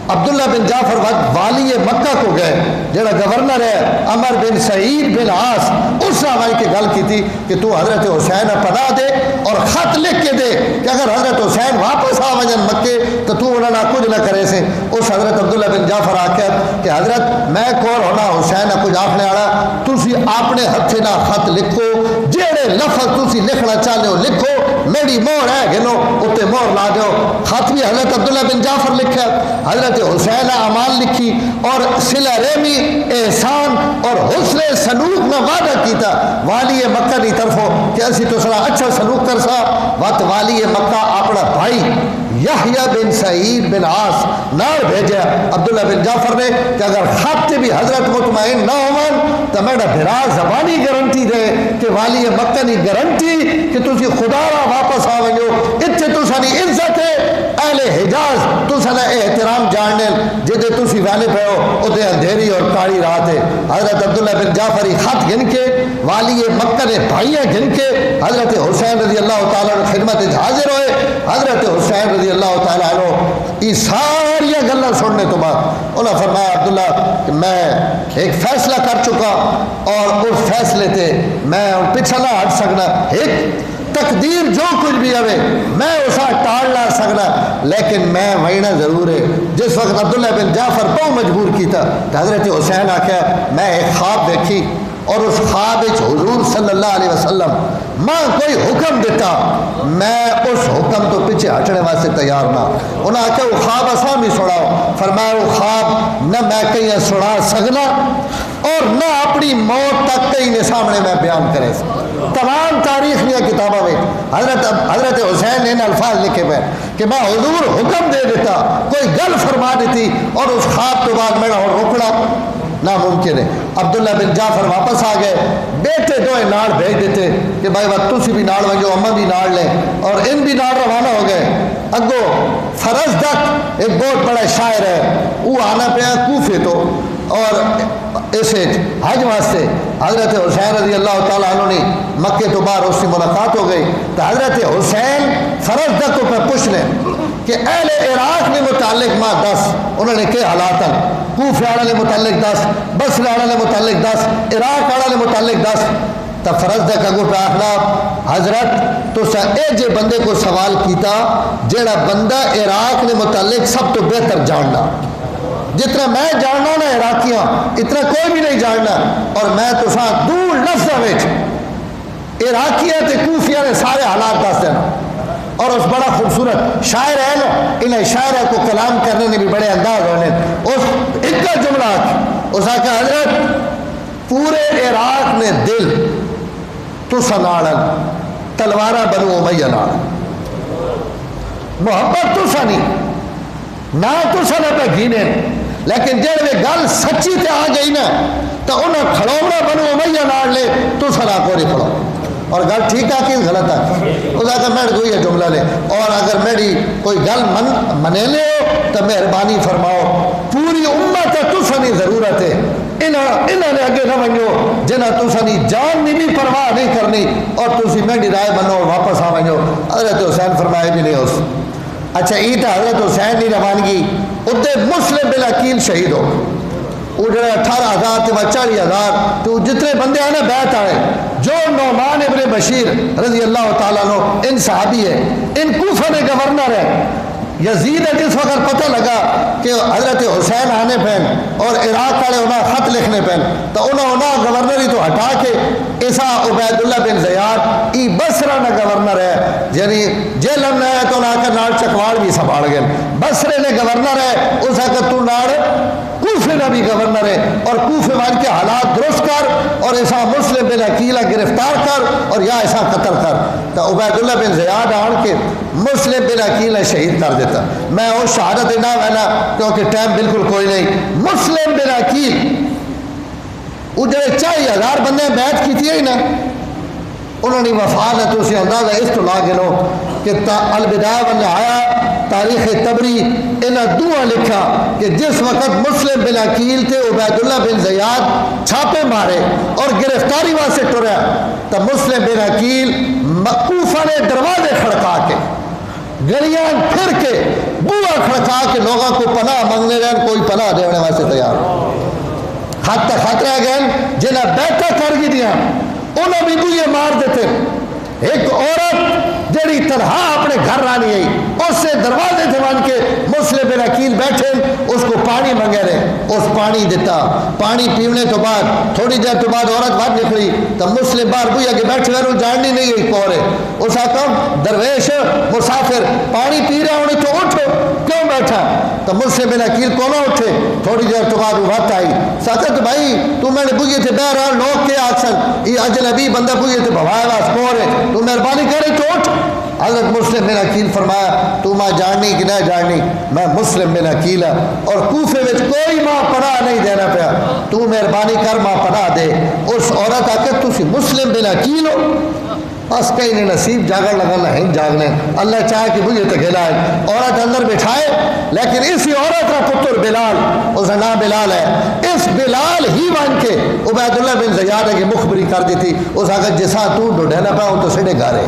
عبداللہ بن جعفر وقت والی مکہ کو گئے جڑا گورنر ہے عمر بن سعید بن عاص اس نے ہماری کی گل کی تھی کہ تو حضرت حسین پناہ دے اور خط لکھ کے دے کہ اگر حضرت حسین واپس آ وجن مکے تو انہوں نے کچھ نہ کرے سے اس حضرت عبداللہ بن جعفر آکھیا کہ حضرت میں کور ہونا حسین کچھ آخنے والا تسی اپنے ہتھے نہ خط لکھو جڑے لفظ تسی لکھنا چاہتے ہو لکھو میری مہر ہے گنو اتنے مہر لا دو خط بھی حضرت عبداللہ بن جعفر لکھا حضرت حسین اعمال لکھی اور صلہ رحمی احسان اور حسن سلوک میں وعدہ کیتا والی مکہ کی طرفوں کہ اسی تو سنا اچھا سلوک کر سا وقت والی مکہ اپنا بھائی یحییٰ بن سعید بن عاص نال بھیجا عبداللہ بن جعفر نے کہ اگر خط بھی حضرت مطمئن نہ ہون تو میرا بھرا زبانی گارنٹی دے کہ والی مکہ کی گارنٹی کہ تسی خدا را واپس آ ونجو اتنے تو سانی عزت ہے اہل حجاز تو سنا احترام جاننے جدے تسی والے پہ ہو ادھے اندھیری اور کاڑی رات ہے حضرت عبداللہ بن جعفری خط گن کے والی مکہ نے بھائیاں گن کے حضرت حسین رضی اللہ تعالیٰ نے خدمت حاضر ہوئے حضرت حسین رضی اللہ تعالیٰ عنہ یہ ساری گلیں سننے تو بعد انہوں نے فرمایا عبداللہ کہ میں ایک فیصلہ کر چکا اور اس فیصلے تے میں پیچھے نہ ہٹ سکنا ایک تقدیر جو کچھ بھی ہوئے میں اسا ٹال نہ سکنا لیکن میں وہینا ضرور ہے جس وقت عبداللہ بن جعفر کو مجبور کیتا کہ حضرت حسین آکھیا میں ایک خواب دیکھی اور اس خواب حضور صلی اللہ علیہ وسلم ماں کوئی حکم دیتا میں اس حکم تو پیچھے ہٹنے واسطے تیار نہ انہوں نے کہا وہ خواب اساں بھی سناؤ فرمایا وہ خواب نہ میں کہیں سنا سکنا اور نہ اپنی موت تک کہیں سامنے میں بیان کرے تمام تاریخ میں کتابوں میں حضرت حسین نے ان الفاظ لکھے ہوئے کہ میں حضور حکم دے دیتا کوئی گل فرما دیتی اور اس خواب تو بعد میرا روکنا نہ ناممکن ہے. عبداللہ بن جعفر واپس آ گئے, بیٹے دوئے ناڑ بھیج دیتے کہ بھائی بات تسی بھی ناڑ ونجو, اماں بھی ناڑ لیں, اور ان بھی ناڑ روانہ ہو گئے. اگو فرزدق ایک بہت بڑا شاعر ہے, وہ آنا پیا کوفے تو, اور اسے حج واسطے حضرت حسین رضی اللہ تعالیٰ عنہ نے مکے تو باہر اس سے ملاقات ہو گئی. تو حضرت حسین فرزدق کو پہ پوچھ لیں کہ اہل عراق نے متعلق ماں دس, انہوں نے کہ حالات کوفے آڑا نے متعلق دس, بصرہ آڑا نے متعلق دس, عراق آڑا نے متعلق دس. تو فرزدق اگو پہ آخلا حضرت تو اے جے بندے کو سوال کیتا جیڑا بندہ عراق نے متعلق سب تو بہتر جاننا, جتنا میں جاننا نا عراقیاں اتنا کوئی بھی نہیں جاننا, اور میں تو ساتھ دور لفظہ ویچ عراقیاں تے کوفیاں نے سارے حالات دس دینا. اور اس بڑا خوبصورت شاعر ہے نا, انہیں شاعرہ کو کلام کرنے نے بھی بڑے انداز ہونے. اس ایک کا جملہ اس آقا حضرت پورے عراق نے دل تو سناڑن تلوارہ بنو امیہ ناڑن, محبت تو سنی نہ تو سنہ پہ گھینے, لیکن جب وہ گل سچی تے آ گئی نا تو انہیں کھڑونا بنو امیہ ناڑ لے تو سنا کو نہیں کھڑو. اور گل ٹھیک ہے کہ غلط ہے, اس آقا میں کوئی یہ جملہ لے, اور اگر میری کوئی گل منے لے ہو تو مہربانی فرماؤ, پوری امت ہے تو سنی ضرورت ہے, انہوں نے اگے نہ ونجو جنہ تو سنی جان نہیں بھی پرواہ نہیں کرنی, اور تسی میری رائے بنو اور واپس آ ونجو. حضرت حسین فرمائے بھی نہیں اس. اچھا ایتا حضرت حسین کی روانگی ادھے مسلم بن عقیل شہید ہو, وہ جڑے 18,000 تے 40,000 تو جتنے بندے ہیں نا بیعت آئے, جو نعمان ابن بشیر رضی اللہ تعالیٰ عنہ ان صحابی ہے, ان کوفہ نے گورنر ہے. یزید ہے جس وقت پتہ لگا کہ حضرت حسین آنے پہن اور عراق والے انہاں خط لکھنے پہن, تو انہاں گورنری تو ہٹا کے ایسا عبید اللہ بن زیاد ای بصرہ نہ گورنر ہے, یعنی جیلم نہ ہے تو نہ کر ناڑ چکواڑ بھی سنبھال گئے. بصرے نے گورنر ہے, اس وقت تو ناڑ کوفے کا بھی گورنر ہے, اور کوفے وال کے حالات درست کر, اور ایسا مسلم بن عقیلہ گرفتار کر اور یا ایسا قتل کر. تو عبید اللہ بن زیاد آن کے مسلم بن عقیلہ شہید کر دیتا. میں وہ شہادت نہ وینا کیونکہ ٹائم بالکل کوئی نہیں. مسلم بن عقیل وہ جڑے 40,000 بندے بیعت کی تھی نا, انہوں نے وفا نہ تو اسی اندازہ اس تو لا گلو کہ البدایہ والنہایہ تاریخ تبری انہاں دعا لکھا کہ جس وقت مسلم بن عقیل تھے عبید اللہ بن زیاد چھاپے مارے اور گرفتاری واسطے ٹریا, تو مسلم بن عقیل کوفہ نے دروازے کھڑکا کے گلیاں پھر کے بوا کھڑکا کے لوگوں کو پناہ مانگنے رہے, کوئی پناہ دینے واسطے تیار. خط خطرہ گئے جنہیں بیٹھا کر گی دیا انہوں بھی بوئے مار دیتے. ایک عورت جڑی تنہا اپنے گھر رانی ہے, اس سے دروازے تھے بن کے مسلم بن عقیل بیٹھے, اس کو پانی منگے رہے, اس پانی دیتا. پانی پینے تو بعد تھوڑی دیر تو بعد عورت باہر نکلی, تو مسلم باہر بویا کہ بیٹھے گئے جاننی نہیں گئی کون ہے. اس آقا درویش مسافر پانی پی رہا انہیں تو اٹھو کیوں بیٹھا, تو مسلم بن عقیل کو نہ اٹھے. تھوڑی دیر تو بعد وہ بات آئی, ساکت بھائی تو میں نے بوئے تھے بہرحال لوگ کے آکسن یہ اجنبی بندہ بوئے تھے بھوائے واس کون ہے, تو مہربانی کرے تو اٹھ. حضرت مسلم بن عقیل فرمایا تو ماں جاننی کہ نہ جاننی, میں مسلم بن عقیل اور کوفے میں کوئی ماں پناہ نہیں دینا پیا, تو مہربانی کر ماں پناہ دے. اس عورت آ کے تسی مسلم بن عقیل ہو, بس کہیں نے نصیب جاگن لگانا ہے جاگنے, اللہ چاہے کہ مجھے تکیلا ہے. عورت اندر بٹھائے, لیکن اسی عورت کا پتر بلال, اس کا نام بلال ہے, اس بلال ہی بن کے عبید اللہ بن زیاد کی مخبری کر دی تھی. اس آگے جسا تو ڈھوڑنا پا تو سڑے گارے.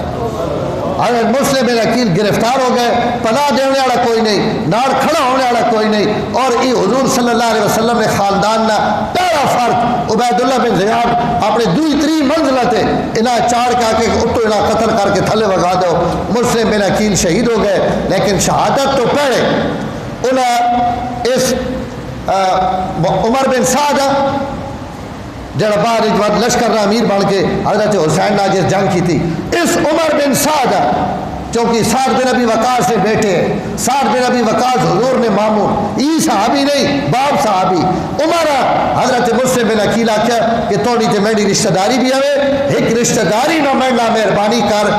حضرت مسلم بن عقیل گرفتار ہو گئے, پناہ دینے والا کوئی نہیں, ناڑ کھڑا ہونے والا کوئی نہیں, اور یہ حضور صلی اللہ علیہ وسلم نے خاندان نہ پہلا فرد عبید اللہ بن زیاد اپنے دوئی تری منزلہ تھے انہاں چاڑ کے آکے اتو انہاں قتل کر کے تھلے وگا دو. مسلم بن عقیل شہید ہو گئے, لیکن شہادت تو پہلے انہاں اس عمر بن سعد جڑا بعد لشکر امیر بن کے حضرت حسین نے جس جنگ کی تھی, اس عمر بن سعد چونکہ سعد بن ابی وقاص سے بیٹے ہیں, سعد بن ابی وقاص حضور نے مامون, ای صحابی نہیں باپ صحابی. عمر حضرت مسلم بن عقیل آکھیا کہ توڑی تے میری رشتہ داری بھی آوے, ایک رشتہ داری نہ مرنا مہربانی کر.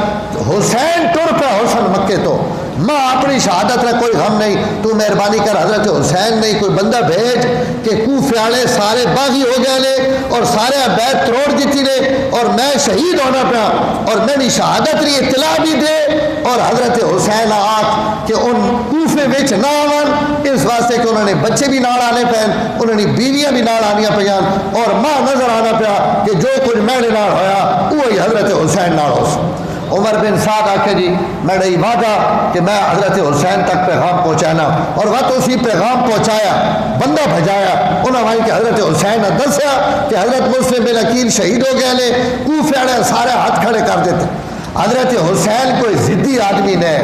حسین ٹر پہ حسن مکے تو ماں اپنی شہادت میں کوئی غم نہیں، تو مہربانی کر حضرت حسین نہیں کوئی بندہ بھیج کہ کوفے والے سارے باغی ہو گئے نے اور سارے بیت توڑ دیتی نے اور میں شہید ہونا پیا اور میری شہادت ری اطلاع بھی دے اور حضرت حسین آکھ کہ ان کوفے وچ نہ آون، اس واسطے کہ انہوں نے بچے بھی نال آنے پین، انہوں نے بیویاں بھی نال آنیاں پیان اور ماں نظر آنا پیا کہ جو کچھ میرے نال ہویا وہی حضرت حسین نال ہو سو۔ عمر بن سعد آکھے جی میں نے وعدہ کہ میں حضرت حسین تک پیغام پہنچانا اور وقت اسی پیغام پہنچایا، بندہ بھجایا، انہوں نے کہ حضرت حسین نے دسیا کہ حضرت مسلم بن عقیل شہید ہو گئے نے، کوفے والے سارے ہاتھ کھڑے کر دیتے۔ حضرت حسین کوئی ضدی آدمی نے،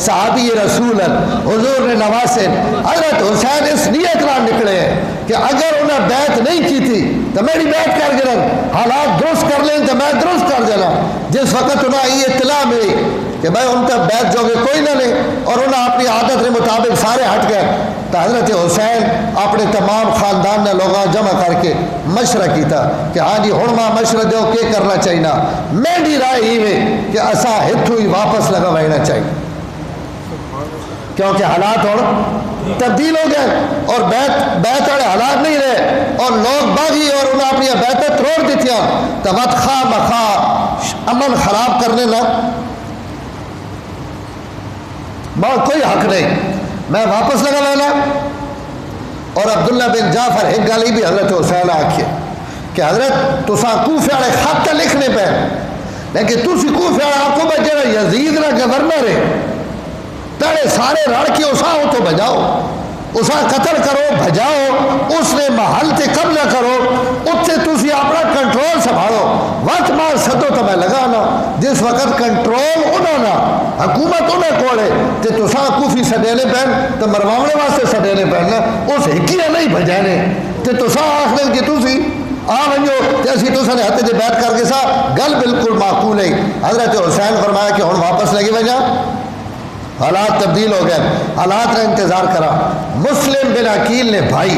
صحابی رسول حضور نے نواسے، حضرت حسین اس نیت نہ نکلے کہ اگر انہیں بیعت نہیں کی تھی تو میری بیعت کر گرن، حالات درست کر لیں تو میں درست کر دینا۔ جس وقت انہیں یہ اطلاع ملی کہ بھائی ان کا بیعت جو کہ کوئی نہ لے اور انہیں اپنی عادت کے مطابق سارے ہٹ گئے، تو حضرت حسین اپنے تمام خاندان نے لوگوں جمع کر کے مشورہ کیتا کہ ہاں جی ہن ماں مشورہ دیو کہ کرنا چاہیے۔ میری رائے ہی ہے کہ اسا ہتھوں ہی واپس لگا وینا چاہیے، کیونکہ حالات ہوں تبدیل ہو گئے اور بیعت والے حالات نہیں رہے اور لوگ باغی اور انہیں اپنی بیعتیں توڑ دیتی ہیں، تو وقت خواہ مخواہ امن خراب کرنے نہ کوئی حق نہیں، میں واپس لگا لینا۔ اور عبداللہ بن جعفر ایک گالی بھی حضرت حسین آکھے کہ حضرت تساں کوفے والے خط لکھنے پہ لیکن تسی کوفے والے آپ کو بچے یزید نہ گورنر ہے پہلے سارے رڑ کے اساں ہو تو بجاؤ، اساں قتل کرو بھجاؤ، اس نے محل تے قبضہ کرو، اتنے تسی اپنا کنٹرول سنبھالو، وقت مار سدو تو میں لگانا۔ جس وقت کنٹرول انہوں نے حکومت انہیں کوڑے تے تساں کوفی سڈینے پہن تو مروانے واسطے سڈینے پہننا، اس ہکیاں نہیں بھجانے تے تساں آخر کہ تسی آ ونجو تے اسی تساں نے ہاتھ دے بیعت کر کے سا گل بالکل معقول ہے۔ حضرت حسین فرمایا کہ ہن واپس لگی وجہ، حالات تبدیل ہو گئے، حالات کا انتظار کرا۔ مسلم بن عقیل نے بھائی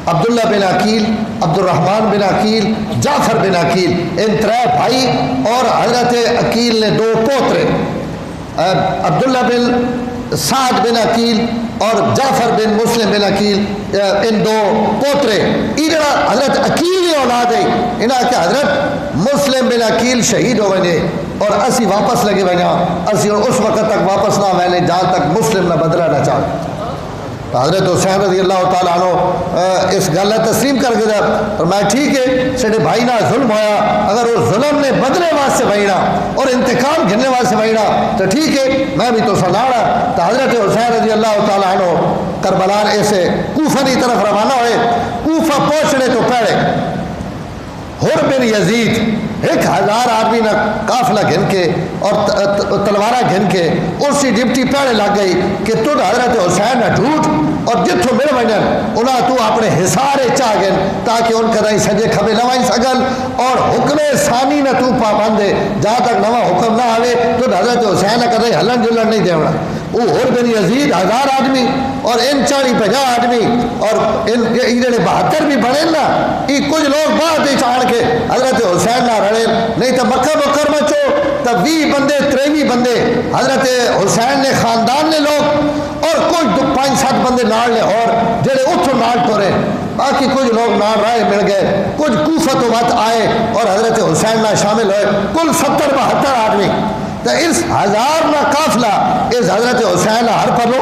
عبداللہ بن عقیل، عبد الرحمن بن عقیل، جعفر بن عقیل، ان ترے بھائی اور حضرت عقیل نے دو پوترے، عبداللہ بن سعد بن عقیل اور جعفر بن مسلم بن عقیل، ان دو پوترے انہاں حضرت عقیل ہی اولاد ہے، انہاں کہ حضرت مسلم بن عقیل شہید ہو گئے اور اسی واپس لگے وجہ اسی اس وقت تک واپس نہ میں نے جہاں تک مسلم نہ بدلا نہ چاہ۔ حضرت حسین رضی اللہ تعالیٰ عنہ اس گل تسلیم کر کے اور میں ٹھیک ہے سڈے بھائی نہ ظلم ہویا، اگر اس ظلم نے بدلے واسطے بھائینا اور انتقام گھننے واسطے بھائینا تو ٹھیک ہے میں بھی تو سناڑا۔ تو حضرت حسین رضی اللہ تعالیٰ عنہ کربلا ایسے کوفہ کی طرف روانہ ہوئے۔ کوفہ پہنچنے تو پہلے حر بن یزید 1000 آدمی نہ قافلہ گھن کے اور تلوارہ گھن کے اس کی ڈپٹی پہلے لگ گئی کہ تو حضرت حسین نہ ڈھوٹ اور جتوں مل ونجن انہاں تو اپنے حصارے چاہ گئن تاکہ ان کدائی سجے کھبے نہ وائن سگل اور حکم ثانی نہ تو پابند ہے جہاں تک نواں حکم نہ آوے تو حضرت حسین نہ کدائی ہلن جلن نہیں دیونا۔ وہ حر بن یزید 1000 آدمی اور ان 40-50 آدمی اور ان 72 بھی بڑھیں نا یہ کچھ لوگ بعد ہی چاڑ کے حضرت حسین نہ رڑے نہیں تو مکہ مکرمہ چو تو 20 بندے 23 بندے حضرت حسین نے خاندان نے لوگ اور کچھ 5-7 بندے نال نے اور جڑے اتھو نال ٹورے، باقی کچھ لوگ نال رائے مل گئے، کچھ کوفہ تو وقت آئے اور حضرت حسین نہ شامل ہوئے، کل 70-72 آدمی۔ تو اس 1000 نہ قافلہ اس حضرت حسین ہر پلو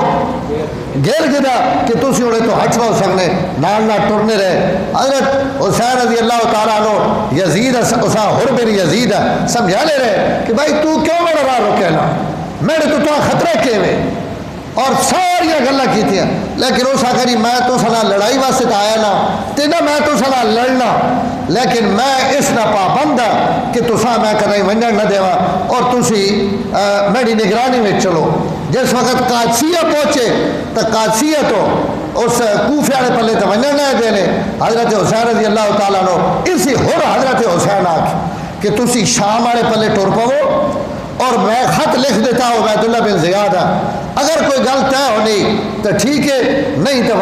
گھیر گیا کہ تسی انہیں تو ہٹ نہ ہو سکنے نال نہ ٹرنے رہے۔ حضرت حسین رضی اللہ تعالیٰ عنہ یزید اسا حر بن یزید سمجھا لے رہے کہ بھائی تو کیوں میرا راہ روکے نا میرے تو خطرے کے ہوئے اور ساری گلیں کی تھیں لیکن اس آخر جی میں تو سنا لڑائی واسطے آیا نا تینا میں تو سنا لڑنا لیکن میں اس نہ پابند ہاں کہ تساں میں کدیں ونجن نہ دیواں اور تسی میری نگرانی میں چلو۔ جس وقت قادسیہ پہنچے تو قادسیہ تو اس کوفے والے پلے تو ونجن نہ دینے۔ حضرت حسین رضی اللہ تعالیٰ عنہ اسی حر حضرت حسین آکھ کہ تسی شام والے پلے ٹر پو اور میں خط لکھ دیتا عبید اللہ بن زیاد ہے، اگر کوئی گل طے ہونی تو ٹھیک ہے، نہیں تو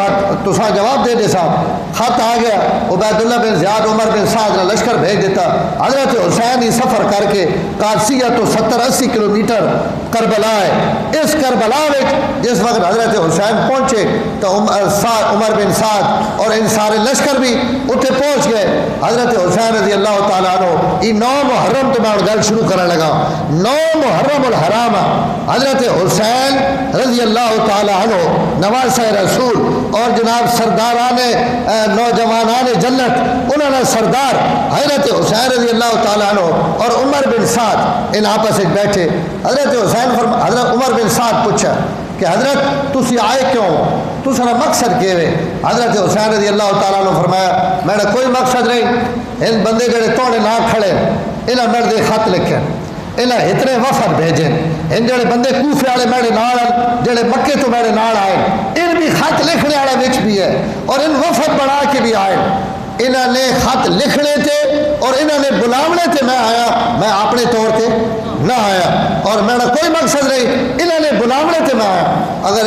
تسا جواب دے دے صاحب۔ خط آ گیا، عبید اللہ بن زیاد عمر بن سعد نے لشکر بھیج دیتا۔ حضرت حسین ہی سفر کر کے قادسیہ تو 70-80 کلومیٹر کربلا ہے، اس کربلا میں جس وقت حضرت حسین پہنچے تو عمر بن سعد اور ان سارے لشکر بھی اتنے پہنچ گئے۔ حضرت حسین رضی اللہ تعالیٰ عنہ، یہ 9 محرم تو میں گل شروع کرنے لگا، 9 محرم الحرام حضرت حسین رضی اللہ تعالیٰ عنہ نواسہ رسول اور جناب سرداران نوجوانان جنت، انہوں نے سردار حضرت حسین رضی اللہ تعالیٰ عنہ اور عمر بن سعد ان آپس میں بیٹھے۔ حضرت حضرت عمر بن سعد پوچھا کہ حضرت تسی آئے کیوں، تسا مقصد کیا ہے؟ حضرت حسین رضی اللہ تعالیٰ عنہ فرمایا میں نے کوئی مقصد نہیں، ان بندے جڑے توڑے نہ کھڑے انہاں میرے دے خط لکھے، انہاں اتنے وفد بھیجے، ان جڑے بندے کوفے والے میرے نال جڑے مکے تو میرے نال آئے، ان بھی خط لکھنے والے وچ بھی ہے اور ان وفد بنا کے بھی آئے، انہوں نے خط لکھنے تھے اور انہوں نے بلاونے تھے، میں آیا، میں اپنے طور پہ نہ آیا اور میرا کوئی مقصد نہیں، انہوں نے بلاونے تھے میں آیا۔ اگر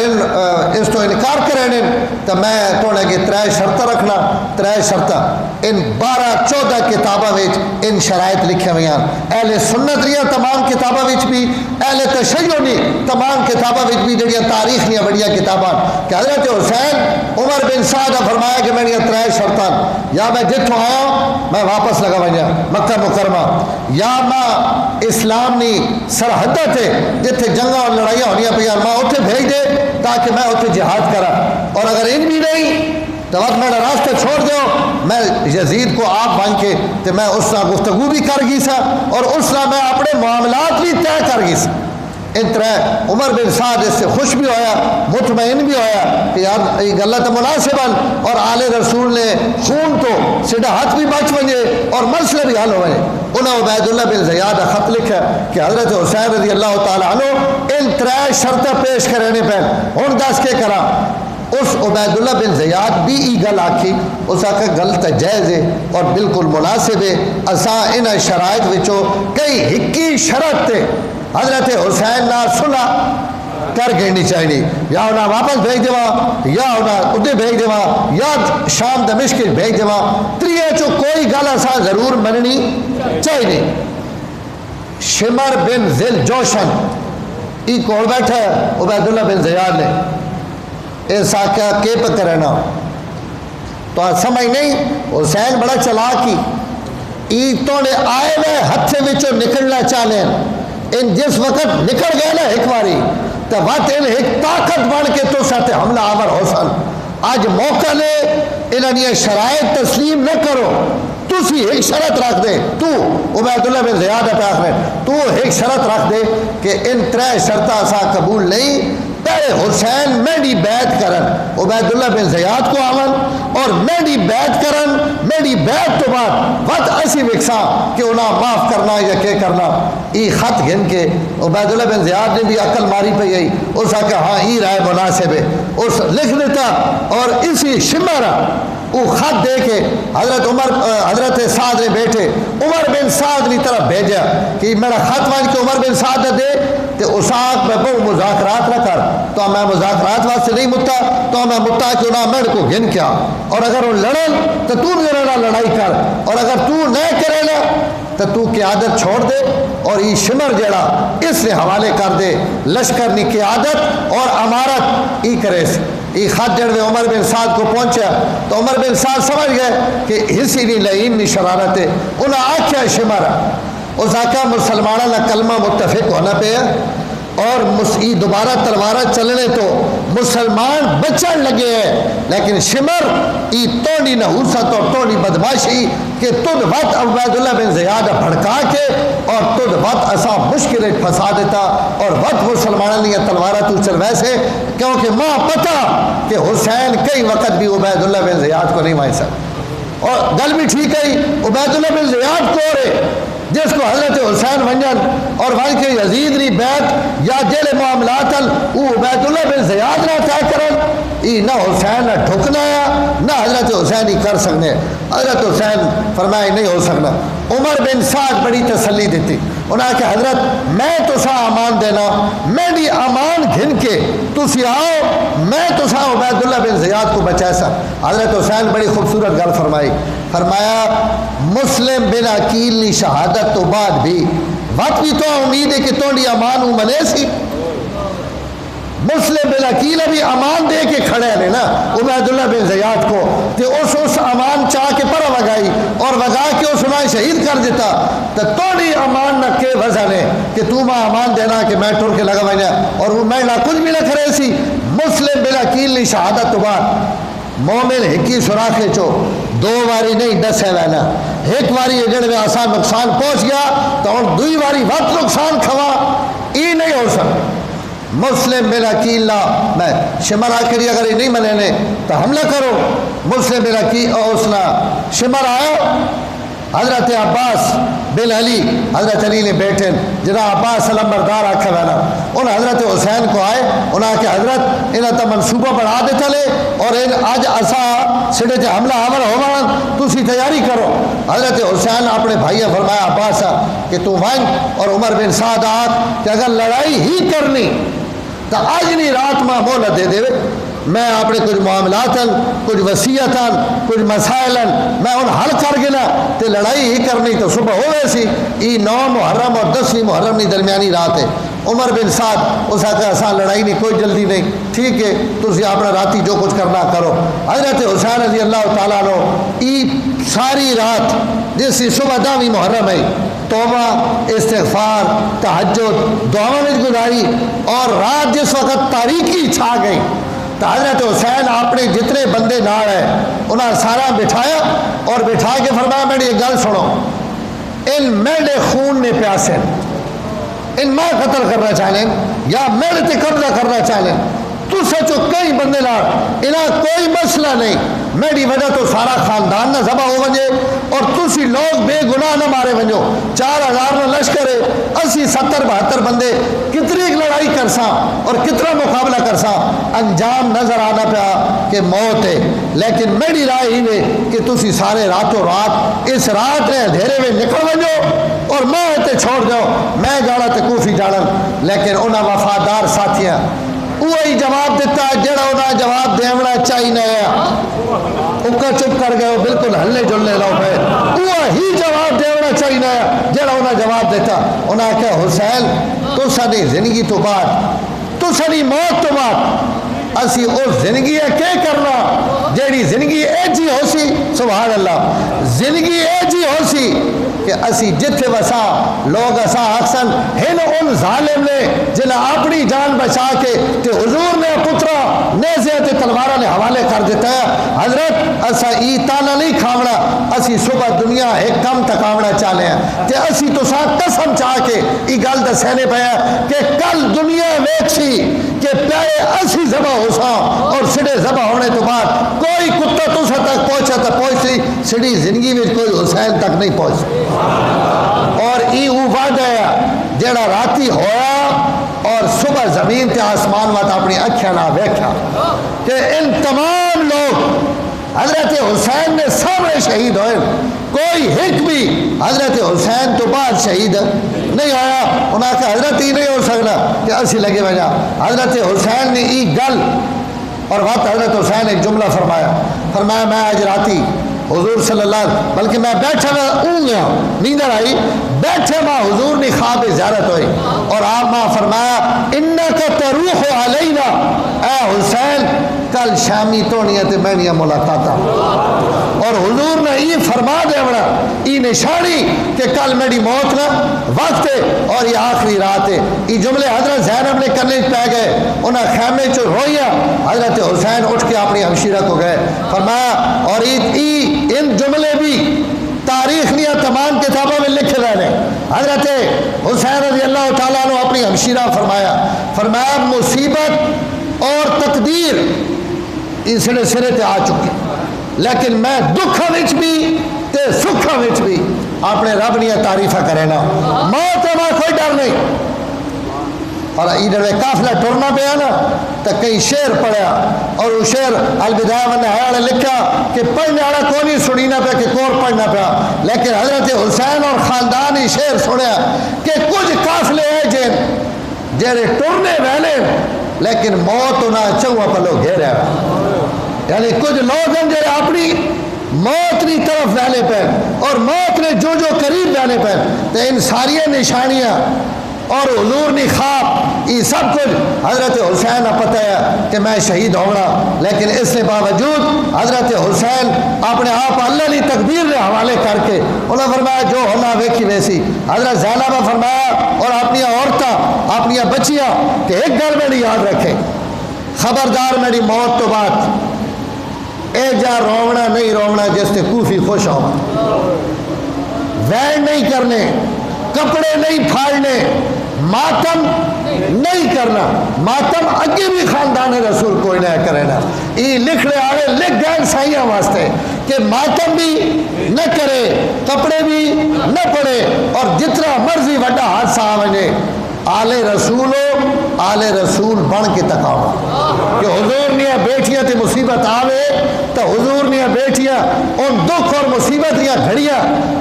اس تو انکار کریں تو میں توڑے کہ 3 شرطیں رکھنا، 3 شرطیں ان 12-14 کتابوں میں ان شرائط لکھے ہوئے ہیں، اہل سنت ریا تمام کتابوں میں بھی، اہل تشیع نے تمام کتابوں میں بھی، جڑیاں تاریخ دیا بڑیاں کتاباں کہ حضرت حسین عمر بن سعد نے فرمایا کہ میری 3 شرطاں، یا میں جتوں آیا میں واپس لگا ونجا مکہ مکرمہ، یا میں اسلام نی سرحدہ تھے جتھے جنگاں اور لڑائیاں ہونیاں پہ میں اتنے بھیج دے تاکہ میں اتنے جہاد کرا، اور اگر ان بھی نہیں تو وقت میرا راستہ چھوڑ دو، میں یزید کو آپ بن کے تو میں اس طرح گفتگو بھی کر گئی سا اور اس طرح میں اپنے معاملات بھی طے کر گئی سا۔ ان طرح عمر بن سعد اس سے خوش بھی ہویا، مطمئن بھی ہویا کہ یار یہ غلط مناسباً اور آل رسول نے خون تو سیدھا ہاتھ بھی بچ ونجے اور مسئلے بھی حل ہوئے۔ انہوں عبید اللہ بن زیاد خط لکھا کہ حضرت حسین رضی اللہ تعالیٰ عنہ ان 3 شرطیں پیش کرنے پہ ہوں دس کے کرا۔ اس عبید اللہ بن زیاد بھی ای گل آکھی، اس آکھا گل تا جائز ہے اور بالکل مناسب ہے، اساں ان شرائط وچوں کئی ہکی شرط تے حضرت حسین نہ صلح کر گینی چاہیے، یا انہیں واپس بھیج دیوا، یا انہیں ادھے بھیج دیوا، یا شام دمشق بھیج دیوا، تریے چو کوئی گل اساں ضرور مننی چاہیے۔ شمر بن ذل جوشن ای کول بیٹھا ہے عبید اللہ بن زیاد نے، اس آکھا کے پہ رہنا تو سمجھ نہیں، حسین بڑا چلاکی، ای تو نے آئے میں ہتھے وچوں نکلنا چاہنے، ان جس وقت نکل گئے نا ایک باری تو وقت ان ایک طاقت بن کے تو ساتھ حملہ آور ہو سن۔ آج موقع لے انہوں نے شرائط تسلیم نہ کرو، تسی ایک شرط رکھ دے، تو عبید اللہ بن زیاد پہ آخر تو ایک شرط رکھ دے کہ ان 3 شرطیں اساں قبول نہیں، پہلے حسین میری بیعت کرن، عبید اللہ بن زیاد کو آون اور میری بیعت کرن، میری بیعت تو بعد وقت ایسی وکساں کہ انہیں معاف کرنا یا کہ کرنا۔ ای خط گن کے عبید اللہ بن زیاد نے بھی عقل ماری پہ گئی، اس آکھا ہاں ای رائے مناسب ہے، اس لکھ دیتا اور اسی شمر وہ خط دے کے حضرت سعد نے بیٹھے عمر بن سعد کی طرف بھیجا کہ میرا خط وانج کے عمر بن سعد دے تو اس آنکھ میں بہت مذاکرات نہ کر، تو میں مذاکرات واسطے نہیں متا، تو میں متا کہ انہیں میرے کو گن کیا، اور اگر وہ لڑن تو تو میرے نہ لڑائی کر، اور اگر تو نہ کرے نا تو قیادت چھوڑ دے، اور یہ شمر جڑا اس نے حوالے کر دے لشکر نی قیادت اور امارت ای کرے۔ یہ خط جڑے عمر بن سعد کو پہنچا تو عمر بن سعد سمجھ گئے کہ ہسی نہیں لئین نہیں شرارت ہے، انہیں آکھیا شمر اس آکھا مسلمانہ نہ کلمہ متفق ہونا پہ اور دوبارہ تلوارہ چلنے تو مسلمان بچن لگے ہیں، لیکن شمر ای توڑی نحوست اور توڑی بدماشی کہ تد وقت عبید اللہ بن زیاد بھڑکا کے اور تد وقت اسا مشکل پھنسا دیتا اور وقت مسلمانوں نے تلوارہ تو چل ویسے، کیونکہ ماں پتہ کہ حسین کئی وقت بھی عبید اللہ بن زیاد کو نہیں مائے سکتا، اور گل بھی ٹھیک ہے عبید اللہ بن زیاد کو رہے جس کو حضرت حسین ونجن اور وہاں کے یزید نی بیعت یا جیل معاملات وہ عبید اللہ بن زیاد نہ طے کرن، ای نہ حسین نہ ٹھکنا نہ حضرت حسین ہی کر سکنے۔ حضرت حسین فرمائے نہیں ہو سکنا، عمر بن سعد بڑی تسلی دیتی، انہاں کہ حضرت میں تو سا امان دینا میری امان گھن کے تسی آؤ میں تو سا عبیداللہ بن زیاد کو بچا سا. حضرت حسین بڑی خوبصورت گل فرمائی. فرمایا مسلم بن عقیل نی شہادت تو بعد بھی وقت بھی تو امید ہے کہ توڑی امان منے سی. مسلم بن عقیل بھی امان دے کے کھڑے ہیں نا عبیداللہ بن زیاد کو کہ اس امان چاہ کے پر وگائی اور وگا کے اس انہیں شہید کر دیتا. تو توڑی امان نہ کے وزن ہے کہ تو ماں امان دینا کہ میں ٹر کے لگا بھائی اور وہ میں نہ کچھ بھی نہ کرے سی. مسلم بن عقیل نی شہادت تو بعد مومن ہکی سراخے چو دو واری نہیں دسے وینا ایک واری اجڑ میں آسان نقصان پہنچ گیا تو ان دوئی واری وقت نقصان کھوا ای نہیں ہو سکتا. مسلم بن عقیل میں شمر آخری اگر یہ نہیں منے تو حملہ کرو. مسلم بن عقیل اسنا شمر آیا حضرت عباس بن علی حضرت علی نے بیٹھے جناب عباس علم بردار آکھا بنا ان حضرت حسین کو آئے انہاں کہ حضرت انہاں تا منصوبہ بڑھا دے چلے اور ان آج اسا سڑے تے حملہ آور ہوگا تسی تیاری کرو. حضرت حسین اپنے بھائیہ فرمایا عباس کہ تو ونگ اور عمر بن سعد آت کہ اگر لڑائی ہی کرنی تو آج نہیں رات ماں مہلت دے دے میں اپنے کچھ معاملات کچھ وصیت کچھ مسائل میں ان حل کر گنا تے لڑائی ہی کرنی تو صبح ہو ویسی ای 9 محرم اور 10 محرم کی درمیانی رات ہے. عمر بن سعد اس آخر آسان لڑائی نہیں کوئی جلدی نہیں ٹھیک ہے تسی اپنا راتی جو کچھ کرنا کرو. حضرت حسین رضی اللہ تعالیٰ عنہ ای ساری رات جس صبح 10 محرم ہے توبہ استغفار تہجد دعاؤں میں گزاری اور رات جس وقت تاریکی چھا گئی تو حضرت حسین اپنے جتنے بندے نال ہیں انہیں سارا بٹھایا اور بٹھا کے فرمایا میری ایک گل سنو ان میرے خون نے پیاسے ان میں قتل کرنا چاہیں یا میرے تے قبضہ کرنا چاہیں تو سچو کئی بندے لار انہاں کوئی مسئلہ نہیں میری وجہ تو سارا خاندان نہ ذبح ہو ونجے اور تسی لوگ بے گناہ نہ مارے ونجو 4000 نہ لشکر ہے 80-70-72 بندے کتنی لڑائی کرساں اور کتنا مقابلہ کرساں انجام نظر آنا پیا کہ موت ہے. لیکن میری رائے ہی ہے کہ تسی سارے راتوں رات اس رات نے اندھیرے میں نکل ونجو اور میں تے چھوڑ جاؤ میں جانا تے کوفی جانا. لیکن انہاں وفادار ساتھیاں وہی جواب دیتا جڑا انہیں جواب دینا چاہیے اکا چپ کر گئے بالکل ہلے جلنے لو پہ وہی جواب دینا چاہیے جڑا انہیں جواب دیتا انہیں کہا حسین تو ساری زندگی تو بعد تو ساری موت تو بعد اسی اس زندگی کیا کرنا جیڑی زندگی ایجی ہو سی سبحان اللہ زندگی ایجی ہو سی کہ اسی جتھے وسا لوگ اسا اکثر ہن ان ظالم نے جنہیں اپنی جان بچا کے تے حضور نے پترا نیزے تے تلوارہ نے حوالے کر دیتا ہے. حضرت اسا ای تانا نہیں کھاونا اسی صبح دنیا ایک کم تکاونا چاہنے ہیں کہ اسی تو ساتھ قسم چاہ کے ای گل دسینے پہ ہے کہ کل دنیا ویکسی کہ پیارے اسی ذبح ہو سا اور سڑے ذبح ہونے تو بعد کوئی کتا تو سا تک پہنچا تو پہنچی سڑی زندگی میں کوئی حسین تک نہیں پہنچ اور ای وعدہ ہے جڑا راتی ہویا اور صبح زمین تے آسمان وات اپنی اکھیاں نہ ویکھا کہ ان تمام لوگ حضرت حسین نے سامنے شہید ہوئے کوئی ایک بھی حضرت حسین تو بعد شہید نہیں آیا. انہاں کہ حضرت ہی نہیں ہو سکتا کہ اسی لگے وجہ حضرت حسین نے ای گل اور وقت حضرت حسین ایک جملہ فرمایا میں آج راتی حضور صلی اللہ علیہ وسلم بلکہ میں بیٹھا میں اون گیا نیندر آئی بیٹھے ماں حضور نے خواب زیارت ہوئی اور آپ ماں فرمایا انکا تروح علینا اے حسین کل شامی تونیت میں نہیں ملاقاتا اور حضور نے یہ فرما دے بڑا یہ نشانی کہ کل میری موت نہ وقت ہے اور یہ آخری رات ہے. یہ جملے حضرت زینب نے کرنے پہ گئے انہیں خیمے چو رویا حضرت حسین اٹھ کے اپنی ہمشیرہ کو گئے فرمایا اور ان جملے بھی تاریخ نے تمام کتابوں میں لکھے رہے. حضرت حسین رضی اللہ تعالیٰ عنہ اپنی ہمشیرہ فرمایا مصیبت اور تقدیر ان سرے تے آ چکی لیکن میں دکھا وچ بھی تے سکھا وچ بھی اپنے رب نے تعریفہ کرے نا موت میں کوئی ڈر نہیں اور ادھر قافلہ ٹرنا پیا نا تو کئی شعر پڑھیا اور وہ شعر البدایہ والنہایہ والے لکھا کہ پڑھنے والا کو نہیں سنینا پیا کہ کور پڑھنا پیا، لیکن حضرت حسین اور خاندان ہی شعر سنیا کہ کچھ قافلے ہیں جیڑے ٹرنے ویلے لیکن موت انہیں چوہا پلو گھیرا، یعنی کچھ لوگ ہیں جیڑے اپنی موت کی طرف ویلے پہ اور موت نے جو قریب ویلے پہ، تو ان ساری نشانیاں اور حضور نے خواب یہ سب کچھ حضرت حسین پتہ ہے کہ میں شہید ہوگا، لیکن اس کے باوجود حضرت حسین اپنے آپ اللہ کی تقدیر کے حوالے کر کے انہوں نے فرمایا جو ہونا ویکھی ویسی۔ حضرت زینب نے فرمایا اور اپنی عورتیں اپنی بچیاں کہ ایک گل میری یاد رکھے، خبردار میری موت تو بعد اے جا رونا نہیں رونا جس سے کوفی خوش ہو، وین نہیں کرنے، کپڑے نہیں پھاڑنے، ماتم نہیں کرنا، ماتم اگے بھی خاندان رسول کوئی نہ کرے نا، یہ لکھنے والے لکھ گئے سائیاں واسطے کہ ماتم بھی نہ کرے، کپڑے بھی نہ پڑے، اور جتنا مرضی وڈا حادثہ آوے آل رسول بن کے تکاؤ کہ حضور نیا بیٹھیاں تے مصیبت آوے تو حضور نیا بیٹھیاں ان دکھ اور مصیبت یا گھڑیاں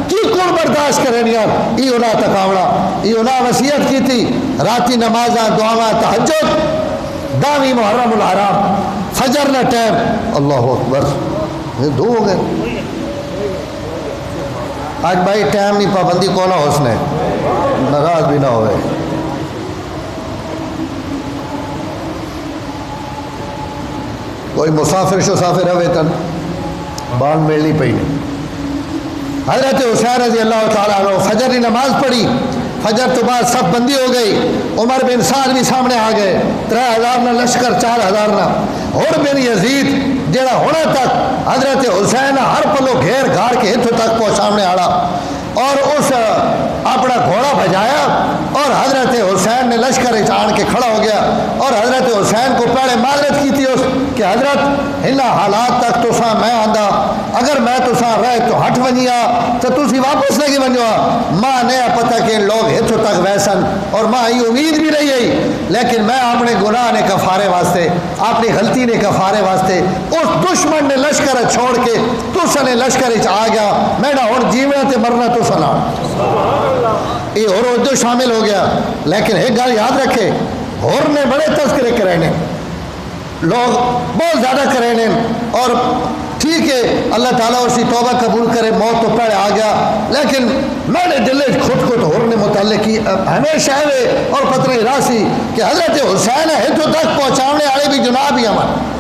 کی کون برداشت کریں یار، یہ انہاں تکاونا، یہ انہاں وصیت کی تھی راتی نمازاں دعاواں تہجد 10 محرم الحرام فجر نہ ٹائم، اللہ اکبر یہ دو ہو گئے۔ آج بھائی ٹائم نہیں پابندی کونا حسن ہے، ناراض بھی نہ ہوئے۔ کوئی مسافر شسافر ہوئے تن بال ملنی پئی نہیں۔ حضرت حسین رضی اللہ تعالیٰ عنہ فجر کی نماز پڑھی، فجر تو بعد سب بندی ہو گئی، عمر بن سعد بھی سامنے آ گئے، 3000 نہ لشکر 4000 نہ، اور بن یزید جڑا ہونا تک حضرت حسین ہر پلو گھیر گھار کے ہتھوں تک پہنچانے آڑا، اور اس اپنا گھوڑا بجایا اور حضرت حسین نے لشکر آن کے کھڑا ہو گیا، اور حضرت حسین کو پہلے معذرت کی تھی اس کہ حضرت ان حالات تک تو سا میں آندا، اگر میں تو سا رہے تو ہٹ ونیا تو تسی واپس لگی ونجو، ماں نے پتہ کہ لوگ ہتھوں تک ویسن، اور ماں یہ امید بھی نہیں ہے، لیکن میں اپنے گناہ نے کفارے واسطے، اپنی غلطی نے کفارے واسطے اس دشمن نے لشکر چھوڑ کے تو سنے لشکر آ گیا، میں نہ ہوں جیونا تے مرنا تو سنا یہ اور ادھر شامل ہو گیا۔ لیکن ایک گل یاد رکھے، اور نے بڑے تذکرے کرے نے، لوگ بہت زیادہ کرے نے، اور ٹھیک ہے اللہ تعالیٰ اسی توبہ قبول کرے، موت تو پہلے آ گیا، لیکن میں نے دل خود کو تو ہونے متعلق کی ہمیشہ ہے اور پتر راسی کہ حضرت حسین ہتھوں تک پہنچانے والے بھی جناب ہی ہمارے،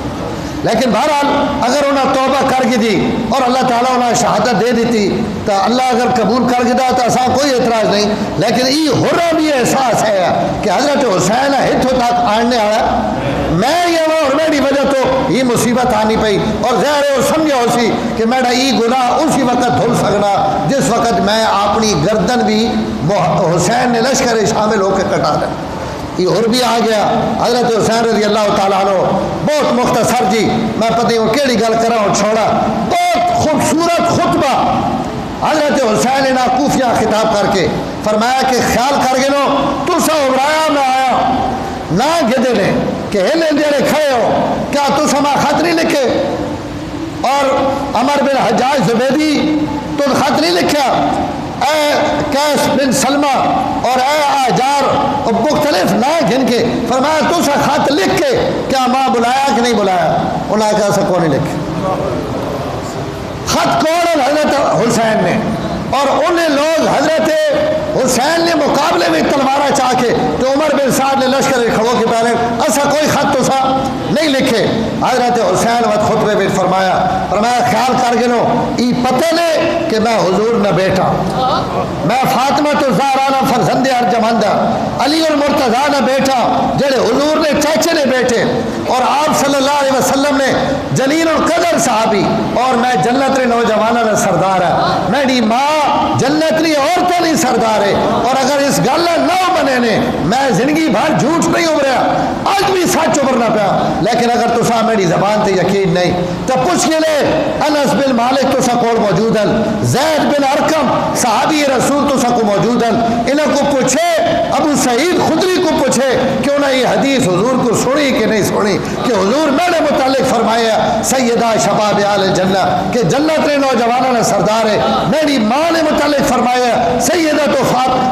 لیکن بہرحال اگر انہیں توبہ کر کے دی اور اللہ تعالیٰ انہیں شہادت دے دیتی تو اللہ اگر قبول کر کے دا تو ایسا کوئی اعتراض نہیں، لیکن یہ ہورا بھی احساس ہے کہ حضرت حسین ہتھوں تک آنے والا میں یہ اور میری وجہ تو یہ مصیبت آنی پئی، اور ظاہر ہے سمجھا اسی کہ میرا یہ گناہ اسی وقت دھل سکنا جس وقت میں اپنی گردن بھی حسین نے لشکر شامل ہو کے کٹا دیں۔ یہ اور بھی آ گیا حضرت حسین رضی اللہ تعالیٰ عنہ، بہت مختصر جی میں پتہ ہوں کیڑی گل کرا ہوں چھوڑا، بہت خوبصورت خطبہ حضرت حسین نے کوفیہ خطاب کر کے فرمایا کہ خیال کر گے نو تو سا ابرایا میں آیا نہ گدے نے کہ ہلے جڑے کھڑے ہو کیا تو سما خط نہیں لکھے، اور عمر بن حجاج زبیدی تو خط نہیں لکھا، اے قیس بن سلمہ اور اے آجار اور مختلف نہ گھن کے فرمایا تو سا خط لکھ کے کیا ماں بلایا کہ نہیں بلایا، انہوں نے کہا سا کون نہیں لکھے، خط کون ہے حضرت حسین نے، اور انہیں لوگ حضرت حسین نے مقابلے میں تلوارہ چاہ کے تو عمر بن سعد نے لشکر کھڑوں کے پہلے ایسا کوئی خط تو سا نہیں لکھے۔ حضرت حسین وقت خطبے میں فرمایا خیال کر گنو ای پتہ لے کہ میں حضور نہ بیٹا، میں فاطمہ تو زہرا نہ فرزند ارجمندہ، علی المرتضیٰ نہ بیٹا جڑے حضور نے چاچے نے بیٹے، اور آپ صلی اللہ علیہ وسلم نے جلیل القدر صحابی، اور میں جنت نوجوانہ نہ سردار ہے، میری ماں جنت نہیں عورتیں نہیں سردار ہے. اور اگر اس گل نہ بنے نے میں زندگی بھر جھوٹ نہیں ابھریا, اج بھی سچ ابھرنا پیا. لیکن اگر تسا میری زبان تے یقین نہیں تو پوچھ کے لے انس بن مالک تسا کول موجود ہیں, زید بن ارقم صحابی رسول تسا کو موجود ہیں, انہاں کو پوچھے, ابو سعید خدری کو پوچھے کہ انہیں یہ حدیث حضور کو سنی کہ نہیں سنی, کہ حضور میرے متعلق فرمایا سیدہ شباب اہل الجنہ کہ جنت نے نوجوانوں نے سردار ہے. میری ماں نے متعلق فرمایا سیدہ تو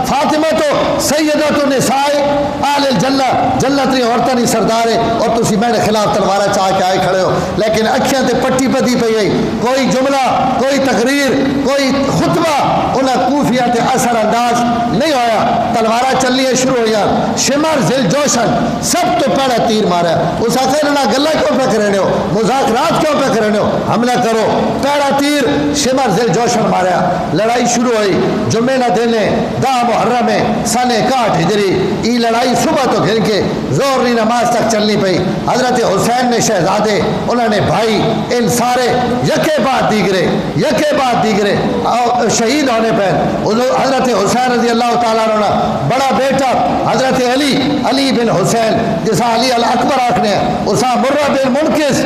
فاطمہ تو سیدہ تو نساء اہل الجنہ, جنت نے عورتیں نہیں سردار ہے. اور تسی میرے خلاف تلوارہ چاہ کے آئے کھڑے ہو, لیکن اکھیاں تے پٹی پتی پئی گئی, کوئی جملہ کوئی تقریر کوئی خطبہ انہیں کوفیہ تے اثر انداز نہیں ہویا. تلوارہ چلنی شروع ہویا, شمر ذل جوشن سب تو پہلا تیر مارا. اس آخر نہ گلہ کیوں پہ کرنے ہو, مذاکرات کیوں پہ کرنے ہو, حملہ کرو. پہلا تیر شمر ذل جوشن مارا, لڑائی شروع ہوئی. جمعہ نہ دینے 10 محرم میں سن 61 ہجری, یہ لڑائی صبح تو گھر کے زور نہیں نماز تک چلنی پئی. حضرت حسین نے شہزادے انہوں نے بھائی ان سارے یکے بعد دیگرے شہید ہونے پہ. حضرت حسین رضی اللہ تعالیٰ عنہ بڑا بیٹا حضرت علی بن حسین جسا علی الاکبر آکھنے اسا مرہ بن منقذ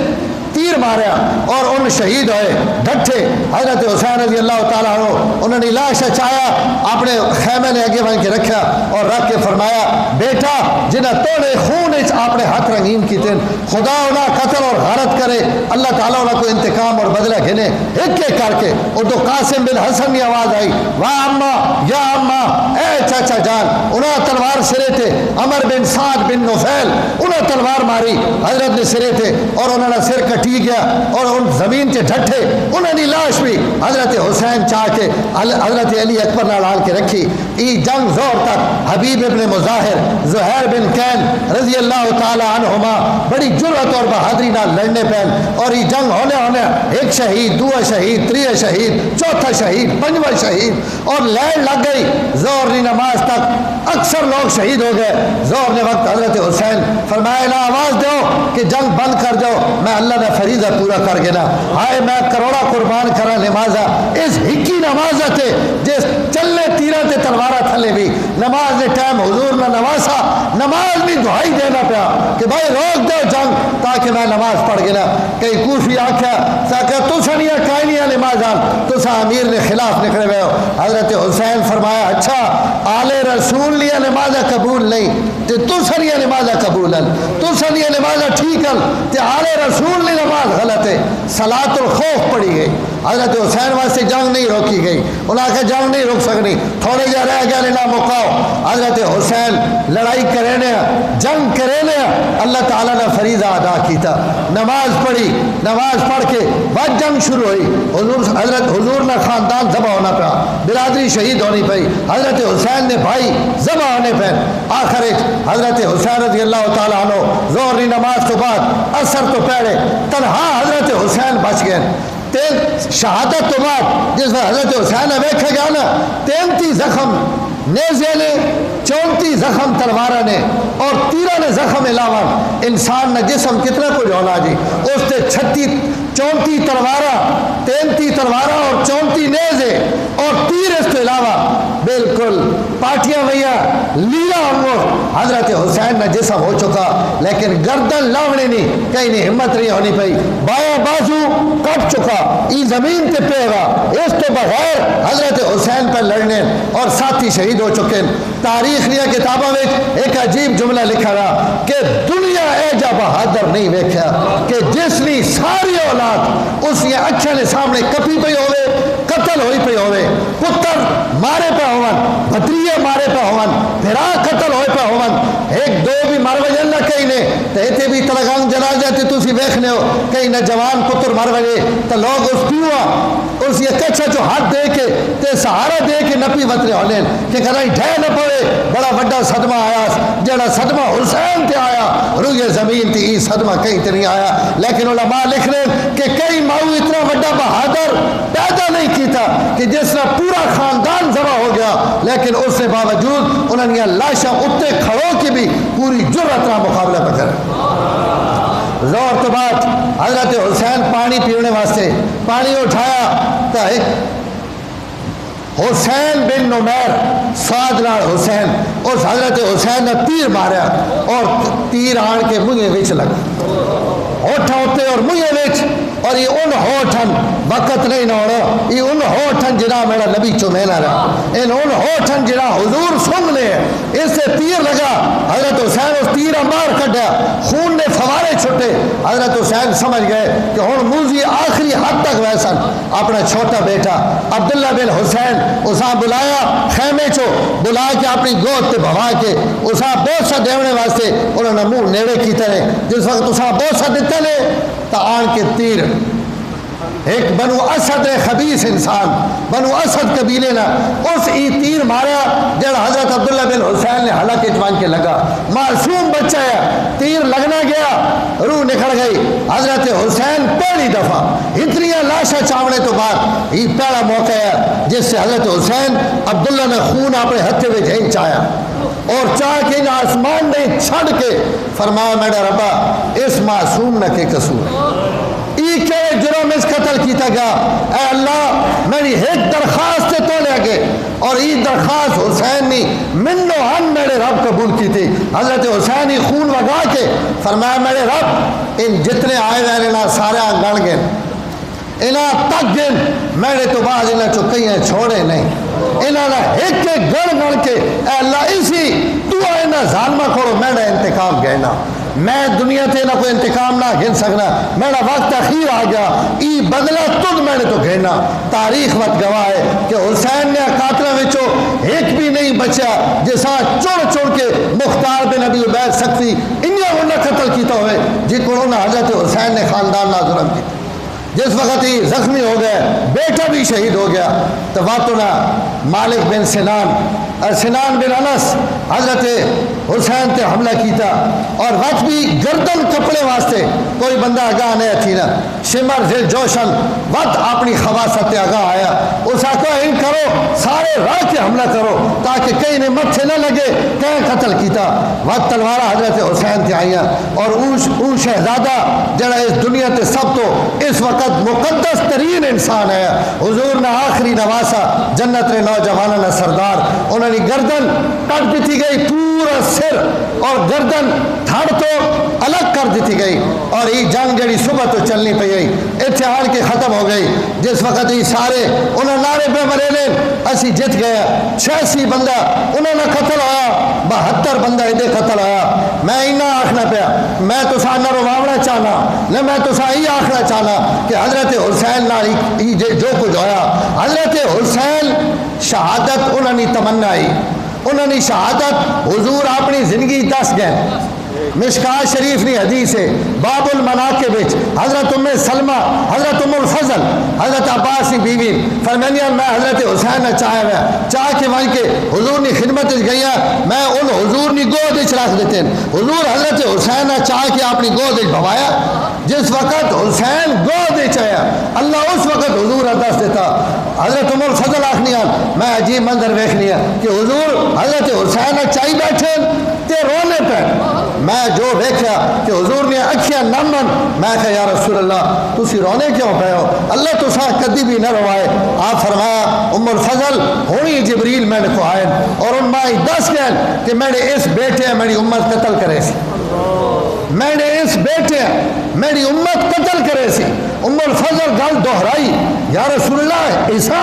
تیر ماریا اور ان شہید ہوئے ڈٹھے. حضرت حسین رضی اللہ تعالیٰ عنہ انہوں نے لاش چایا اپنے خیمے نے اگے بن کے رکھا اور رکھ کے فرمایا بیٹا جنہ توڑے خون اپنے ہاتھ رنگین کی تین خدا انہیں قتل اور غارت کرے, اللہ تعالیٰ انہیں کو انتقام اور بدلہ گھنے ایک ایک کر کے. اور تو قاسم بن حسن کی آواز آئی واہ اماں یا اماں اے چاچا جان, انہیں تلوار سرے تھے. عمر بن سعد بن نفیل انہیں تلوار ماری, حضرت نے سرے تھے اور انہوں نے سر ٹھیک گیا اور ان زمین کے ڈھٹے انہوں نے لاش بھی حضرت حسین چاہ کے حضرت علی اکبر نے لال کے رکھی. ای جنگ زور تک حبیب ابن مظاہر زہیر بن کین رضی اللہ تعالی عنہما بڑی جرأت اور بہادری نہ لڑنے پہن. اور ای جنگ ہونے ایک شہید, دو شہید, تری شہید, چوتھا شہید, پنجواں شہید اور لڑ لگ گئی. زور کی نماز تک اکثر لوگ شہید ہو گئے. زور نے وقت حضرت حسین فرمایا نا آواز دو کہ جنگ بند کر دو, میں اللہ نے فریضہ پورا کر گنا. ہائے میں کروڑا قربان کرا نمازہ اس ہکی نمازہ تے جس چلنے تیرہ تے تلوارہ تھلے بھی نماز دے ٹائم حضور نے نواسا, نماز بھی دعائی دینا پیا کہ بھائی روک دو جنگ تاکہ میں نماز پڑھ گنا. کئی کوفی آکھا تاکہ تو سنیا کائنیا نمازان تو سا امیر نے خلاف نکلے ہوئے ہو. حضرت حسین فرمایا اچھا آل رسول لیا نمازہ قبول نہیں تے تو سنیا نمازہ قبول ہے, تو سنیا نمازہ ٹھیک ہے تے آل رسول لی نماز غلط ہے. صلاۃ الخوف پڑھی گئی. حضرت حسین واسطے جنگ نہیں روکی گئی, انہاں کہ جنگ نہیں روک سکنی, تھوڑے جا رہ گیا لینا مقاو. حضرت حسین لڑائی کرینے جنگ کرینے اللہ تعالیٰ نے فریضہ ادا کیتا, نماز پڑھی, نماز پڑھ کے بعد جنگ شروع ہوئی. حضرت حضور نے خاندان ذبح ہونا پیا, برادری شہید ہونی پئی, حضرت حسین نے بھائی ذبح ہونے پہ. آخر حضرت حسین رضی اللہ تعالیٰ عنہ ظہر کی نماز تو بعد اثر تو پہلے تنہا حضرت حسین بچ گئے. شہادت تو بعد جس میں حضرت حسین نے ویکھا گیا نا 33 زخم نیزے نے, 34 زخم تلوارہ نے اور 13 نے زخم علاوہ. انسان نے جسم کتنا کچھ ہونا جی, اس نے 34 تلوارہ, 33 تلوارہ اور 34 نیزے اور تیر اس کے علاوہ بالکل پاٹیاں بھیا لیلا ہو. حضرت حسین نے جسم ہو چکا لیکن گردن لاونے نہیں, کہیں نہیں ہمت نہیں ہونی پئی, بایاں بازو کٹ چکا, ای زمین تے پہ گا. اس تو بغیر حضرت حسین پر لڑنے اور ساتھی شہید ہو چکے. تاریخ لیا کتابوں میں ایک عجیب جملہ لکھا رہا کہ دنیا اے جا بہادر نہیں ویکھیا کہ جس نے ساری اولاد اس نے اچھے نے سامنے کپی پئی ہوئے, قتل ہوئی پئی ہوئے, پتر مارے پہ ہون, بھتریے مارے پہ ہون, بھرا قتل ہوئے پہ ہون, ایک دو بھی مر وجن نہ کہیں نے تے بھی تلگان جنا جاتے تسی ویکھنے ہو کہیں نہ جوان پتر مر وجے تو لوگ اس پیوا اس یہ کچھا جو ہاتھ دے کے تے سہارا دے کے نپی وطنے ہونے کہ کرائی ڈھے نہ پڑے. بڑا بڑا صدمہ آیا, جڑا صدمہ حسین تے آیا روئے زمین تے ای صدمہ کہیں تے نہیں آیا. لیکن علماء لکھ رہے کہ کئی ماؤ اتنا بڑا بہادر پیدا نہیں کیتا کہ جس نے پورا خاندان ذبح ہو گیا, لیکن اس سے باوجود انہوں نے لاشاں اتے کھڑوں کی بھی پوری جرأت نہ مقابلہ پہ کرے. زور تو بعد حضرت حسین پانی پینے واسطے پانی اٹھایا تو ایک حسین بن نمیر سعد نال حسین اس حضرت حسین نے تیر ماریا اور تیر آن کے منہ وچ لگا ہوٹھاں ہوتے اور منہ وچ اور یہ ان ہوٹھن وقت نہیں نہ ہونا یہ ان ہوٹھن جنا میرا نبی چمینا رہا ان ہوٹھن جنا حضور سن لے اس سے تیر لگا حضرت حسین اس تیر مار کڈیا خون نے فوارے چھٹے حضرت حسین سمجھ گئے کہ ہن موزی آخری حد تک ویسن اپنا چھوٹا بیٹا عبداللہ بن حسین اساں بلایا خیمے چو بلا کے اپنی گود تے بھوا کے اساں بوسہ دیونے واسطے انہوں نے منہ نیڑے کی طرح جس وقت اساں بوسہ دیتا لے تا آن کے تیر ایک بنو اسد خبیث انسان بنو اسد قبیلے نا اس ای تیر ماریا جڑا حضرت عبداللہ بن حسین نے حلق اجوان کے لگا معصوم بچہ ہے تیر لگنا گیا روح نکل گئی حضرت حسین پہلی دفعہ اتنی لاشا چاونے تو بعد یہ پہلا موقع ہے جس سے حضرت حسین عبداللہ نے خون اپنے ہتھے میں جھینچ چایا اور چاہ کے ان آسمان نے چھڑ کے فرمایا میرا ربا اس معصوم نہ کے قصور کے جرم اس قتل کیتا گیا اے اللہ میری ایک درخواست تو لے گئے اور یہ درخواست حسین نے منو ہن میرے رب قبول کی تھی حضرت حسین ہی خون وگا کے فرمایا میرے رب ان جتنے آئے ہوئے انہاں سارے گن گئے انہاں تک گن میرے تو بعد انہاں چکیاں چھوڑے نہیں انہاں نے ایک ایک گن کے اے اللہ اسی تو انہاں ظالمہ کھوڑو میرا انتقام گئنا میں دنیا تے نہ کوئی انتقام نہ گھن سکنا میرا وقت اخیر آ گیا ای بدلہ تد میں نے تو گھنا تاریخ وقت گواہ ہے کہ حسین نے قاتلہ وچو ایک بھی نہیں بچا جیسا چوڑ کے مختار بن ابی عبید سکتی انہاں انہاں قتل کیتا ہوئے جی کو انہاں حضرت حسین نے خاندان نہ ظلم کی جس وقت ہی زخمی ہو گئے بیٹا بھی شہید ہو گیا تو واتنا مالک بن سنان بن انس حضرت حسین تے حملہ کیتا اور وقت بھی گردن کپڑے واسطے کوئی بندہ آگاہ نہیں تھی نا شمر ذل جوشن وقت اپنی خواست آگاہ آیا اس آقا ان کرو سارے راہ کے حملہ کرو تاکہ کہیں نے متھے نہ لگے کہیں قتل کیتا وقت تلوارہ حضرت حسین تے آئیاں اور اون شہزادہ جڑا اس دنیا تے سب تو اس وقت مقدس ترین انسان ہے حضور نے آخری نواسا جنت نے نوجوانہ نے سردار انہوں نے گردن کٹ دیتی گئی پورا سر اور گردن تھڑ تو الگ کر دیتی گئی اور یہ جنگ جڑی صبح تو چلنی پہ گئی اتحاد کے ختم ہو گئی جس وقت یہ سارے انہوں نعرے پہ مرے لیں اسی جت گیا 86 بندہ انہوں نے قتل ہویا 72 بندہ ادھے قتل ہویا میں انہا آخنا پیا میں تو سا نہ رواونا چاہنا نہ میں تو سا ہی آخنا چاہنا کہ حضرت حسین ناری جو کچھ ہویا حضرت حسین شہادت انہوں نے تمنائی انہوں نے شہادت حضور اپنی زندگی دس گئے مشکات شریف نے حدیث ہے باب المناقب حضرت ام سلمہ حضرت ام الفضل حضرت عباس کی بیوی فرمانیاں میں حضرت حسین نے چاہے ہوئے چاہ کے وہاں کے حضور نے خدمت گئی میں ان حضور نے گود رکھ دیتے ہیں حضور حضرت حسین نے چاہ کے اپنی گود بھوایا جس وقت حسین گود چاہیا اللہ اس وقت حضور دس دیتا حضرت ام الفضل آخنیاں میں عجیب منظر ویکھنی ہے کہ حضور حضرت حسین نے چاہی بیٹھے تے رونے پہ میں جو ویکھیا کہ حضور نے اکھیاں نمن میں کہا یا رسول اللہ تسی رونے کیوں پہ ہو اللہ تو سا کدی بھی نہ روائے آپ فرمایا ام الفضل ہونی جبریل میں نے کو آئے اور ان مائی دس گئے کہ میں نے اس بیٹے میری امت قتل کرے سی میں نے اس بیٹے میری امت قتل کرے سی ام الفضل گل دہرائی یا رسول اللہ ایسا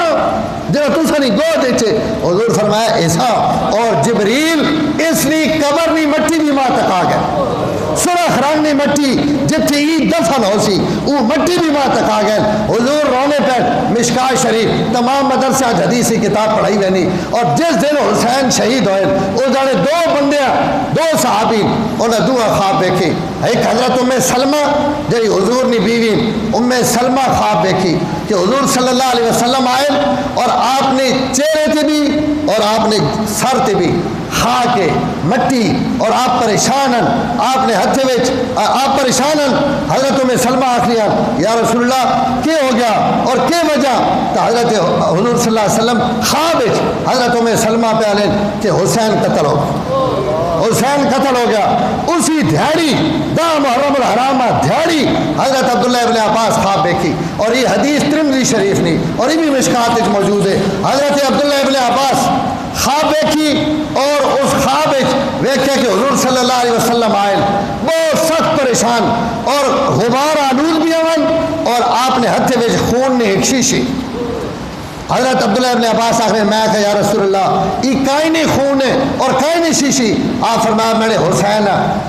جب تسانی گو دیتے حضور فرمایا ایسا اور جبریل اس نے قبر نہیں مٹی بھی ماں تک آ گئے سرخ رنگ نہیں مٹی جتنے عید دفن ہو سی وہ مٹی بھی ماں تک آ گئے حضور رونے پر مشکات شریف تمام مدرسہ حدیثی کتاب پڑھائی بہنی اور جس دن حسین شہید ہوئے وہ جانے دو بندے دو صحابی انہیں دعا خواب دیکھی ایک حضرت ام سلمہ جی حضور نے بیوی ام سلمہ خواب دیکھی کہ حضور صلی اللہ علیہ وسلم آئے اور آپ نے چہرے تے بھی اور آپ نے سر تے بھی خاک مٹی اور آپ پریشان آپ نے ہتھے وچ آپ پریشان حضرت ام سلمہ آخریاں یا رسول اللہ کیا ہو گیا اور کیا وجہ تو حضرت حضور صلی اللہ علیہ وسلم خواب حضرت ام سلمہ پہ آلیں کہ حسین قتل ہو حسین قتل ہو گیا اسی دھیڑی دا محرم الحرام دھیڑی حضرت عبداللہ ابن عباس خواب دیکھی اور یہ حدیث ترمذی شریف نہیں اور یہ بھی مشکات میں موجود ہے حضرت عبداللہ ابن عباس خواب دیکھی اور اس خواب دیکھا کہ حضور صلی اللہ علیہ وسلم آئے بہت سخت پریشان اور غبار آلود بھی آئے اور آپ نے ہتھے میں خون نے ایک شیشی حضرت عبداللہ ابن عباس آخر میں کہا یا رسول اللہ یہ کائیں نہیں خون ہے اور کائیں نہیں شیشی آپ فرمایا میں نے حسین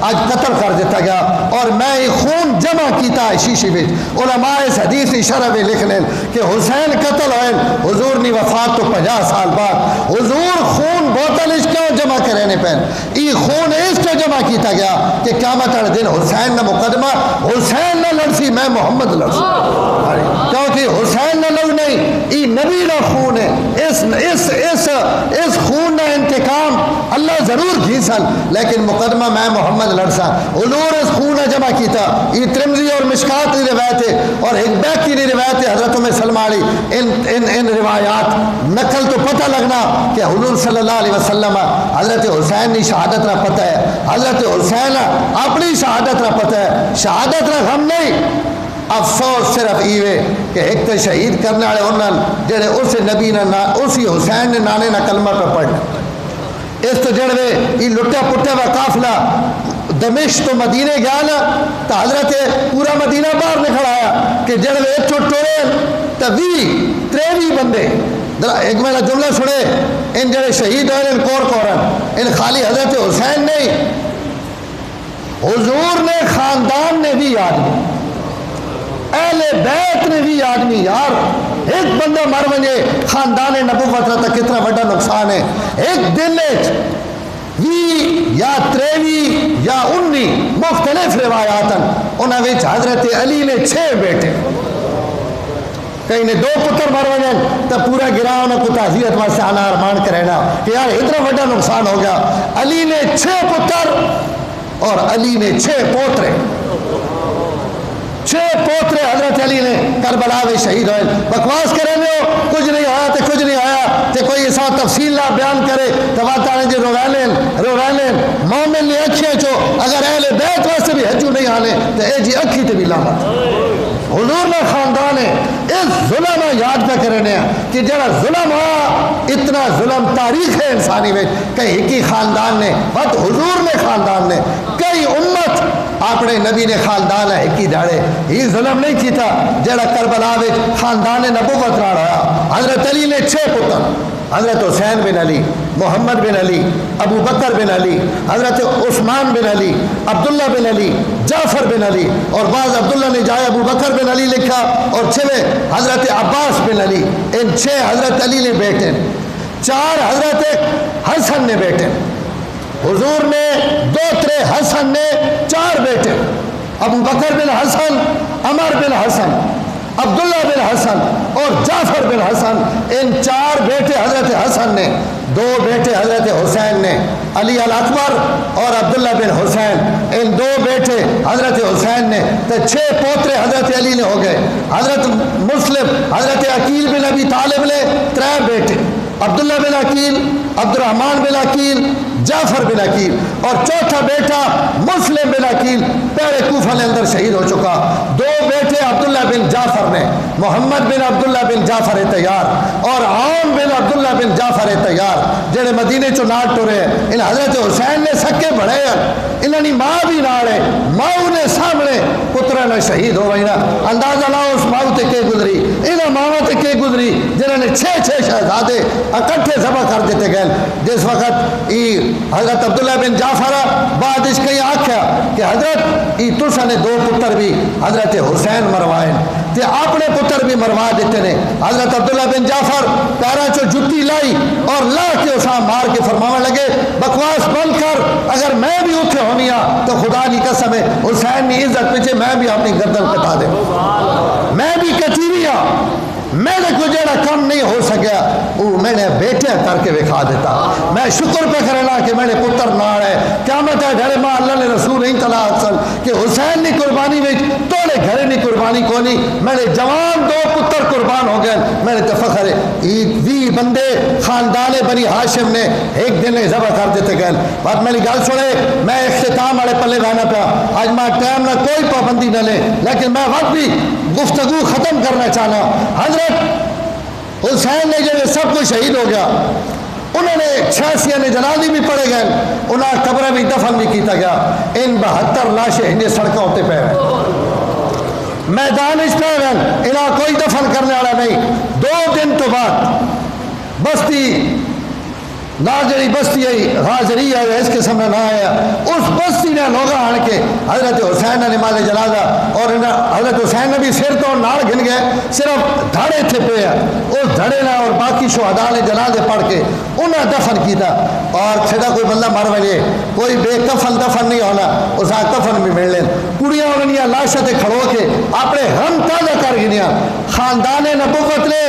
آج قتل کر دیتا گیا اور میں یہ خون جمع کیتا ہے شیشی میں علماء اس حدیث شرح میں لکھ لیں کہ حسین قتل ہوئے حضور نے وفات تو 50 سال بعد حضور خون بوتل اس کیوں جمع کرنے پہن یہ خون اس کیوں جمع کیتا گیا کہ قیامت والے دن حسین نہ مقدمہ حسین نہ لڑسی میں محمد لڑسی کیونکہ حسین نہ لڑ نہیں یہ نبی خون ہے اس خون کا انتقام اللہ ضرور گھیسن لیکن مقدمہ میں محمد لڑسا حضور اس خون جمع کیتا یہ ترمذی اور مشکات کی روایت ہے اور ایک بیکی کی روایت ہے حضرت سلمہ علی ان روایات نقل تو پتہ لگنا کہ حضور صلی اللہ علیہ وسلم حضرت حسین کی شہادت نہ پتہ ہے حضرت حسین اپنی شہادت نہ پتہ ہے شہادت نہ غم نہیں افسوس صرف ایوے کہ ایک تو شہید کرنے والے انہوں جڑے اس نبی نے اسی حسین نے نانے نہ کلمہ پہ پڑھنا اس تو جڑے یہ لٹا پٹا ہوا قافلہ دمشق تو مدینے گیا نا تو حضرت پورا مدینہ باہر نکل آیا کہ جڑے ایک ٹورے تو 23 بندے ایک میرا جملہ سنے ان جڑے شہید ہوئے ان کورن ان خالی حضرت حسین نہیں حضور نے خاندان نے بھی آدمی اہل بیت نے بھی آدمی یار ایک بندہ مر وجے خاندان نبوت کا کتنا بڑا نقصان ہے ایک دن یا 23 یا 19 مختلف روایات انہوں نے حضرت علی نے 6 بیٹے کہیں نے 2 پتر مر وجے تو پورا گرا انہوں کو تعزیت واسطے آنا ارمان کرنا کہ یار اتنا بڑا نقصان ہو گیا علی نے 6 پتر اور علی نے 6 پوترے 6 پوترے حضرت علی نے کربلا میں شہید ہوئے بکواس کریں گے کچھ نہیں آیا تو کچھ نہیں آیا تو کوئی ایسا تفصیل نہ بیان کرے تو بات جی رویلین مومن نے اکھیں چو اگر اہل بیت واسطے بھی حجو نہیں آنے تو اے جی اکھی تے بھی لامت حضور نے خاندان ہے اس ظلم یاد پہ کرنے کہ جڑا ظلم ہوا اتنا ظلم تاریخ ہے انسانی میں کئی ہکی خاندان نے بات حضور نے خاندان نے کئی امت اپنے نبی نے خاندان ہے ہکی داڑے یہ ظلم نہیں کیتا جڑا کربلا میں خاندان نبوت راڑ ہویا حضرت علی نے 6 پتر حضرت حسین بن علی محمد بن علی ابو بکر بن علی حضرت عثمان بن علی عبداللہ بن علی جعفر بن علی اور بعض عبداللہ نے جائے ابو بکر بن علی لکھا اور 6 حضرت عباس بن علی ان 6 حضرت علی نے بیٹے 4 حضرت حسن نے بیٹے حضور نے 2 حسن نے 4 بیٹے ابو بکر بن حسن عمر بن حسن عبداللہ بن حسن اور جعفر بن حسن ان 4 بیٹے حضرت حسن نے 2 بیٹے حضرت حسین نے علی الاکبر اور عبداللہ بن حسین ان 2 بیٹے حضرت حسین نے تو 6 پوترے حضرت علی نے ہو گئے حضرت مسلم حضرت عقیل بن ابی طالب نے 3 بیٹے عبداللہ بن عقیل عبد الرحمن بن عقیل جعفر بن عقیل اور 4تھا بیٹا مسلم بن عقیل پہلے کوفہ کے اندر شہید ہو چکا 2 بیٹے عبداللہ بن جعفر نے محمد بن عبداللہ بن جعفر تیار اور عام بن عبداللہ بن جعفر تیار جڑے مدینے چو نال ٹرے ان حضرت حسین نے سکے بڑھے انہوں نے ماں بھی نالے ماں نے سامنے پترہ نے شہید ہو گئی نا اندازہ لاؤ اس ماں تے کے گزری انہاں ماں تے کے گزری جنہوں نے 6 شہزادے اکٹھے ذبح کر دیتے گئے جس وقت حضرت عبداللہ بن جعفر بعد اس کئی آکھیا کہ حضرت تسا نے 2 پتر بھی حضرت حسین مروائے تے اپنے پتر بھی مروا دیتے نے حضرت عبداللہ بن جعفر پیرا چو جتی لائی اور لا کے اسا مار کے فرمانے لگے بکواس بند کر اگر میں بھی اتھے ہونیا تو خدا کی قسم ہے حسین کی عزت پیچھے میں بھی اپنی گردن کٹا دے میں بھی کٹیریا میں نے کوئی جڑا کم نہیں ہو سکیا وہ میں نے بیٹے کر کے دکھا دیتا میں شکر پہ کرنا کہ میں نے پتر ناڑ ہے قیامت ہے ڈھڑے ماں اللہ نے رسول نہیں تلا اکثر کہ حسین نے قربانی میں توڑے میرے گھر نہیں قربانی کو نہیں، میرے جوان 2 پتر قربان ہو گئے، میرے تو فخر ہے۔ 20 بندے خاندان بنی ہاشم نے ایک دن ذبح کر دیتے گئے۔ بات میری گل سنے، میں اختتام والے پلے بہنا پیا، آج میں ٹائم نہ کوئی پابندی نہ لے، لیکن میں وقت بھی گفتگو ختم کرنا چاہنا۔ حضرت حسین نے جب سب کچھ شہید ہو گیا، انہوں نے 86 نے جنازے بھی پڑے گئے، انہیں قبریں بھی دفن بھی کیتا گیا۔ ان 72 لاشیں انہیں سڑکوں ہوتے پہ ہیں، میدان اس پہ ہیں، انہیں کوئی دفن کرنے والا نہیں۔ 2 دن تو بعد بستی ناجری بستی آئی، غازری آئی، اس قسم میں نہ آیا، اس بستی نے لوگ آن کے حضرت حسین نے نماز جنازہ، اور حضرت حسین نے بھی سر تو نال گن گئے، صرف دھڑے تھے پہ اس دھڑے نہ اور باقی شہداء نے جنازے پڑھ کے انہیں دفن کیتا۔ اور چھڑا کوئی بندہ مر وجے کوئی بے کفن دفن نہیں ہونا، اس کفن بھی مل لیں۔ کڑیاں انہیں لاشیں تے کھڑو کے اپنے غم تازہ کر گنیا۔ خاندان نبوت نے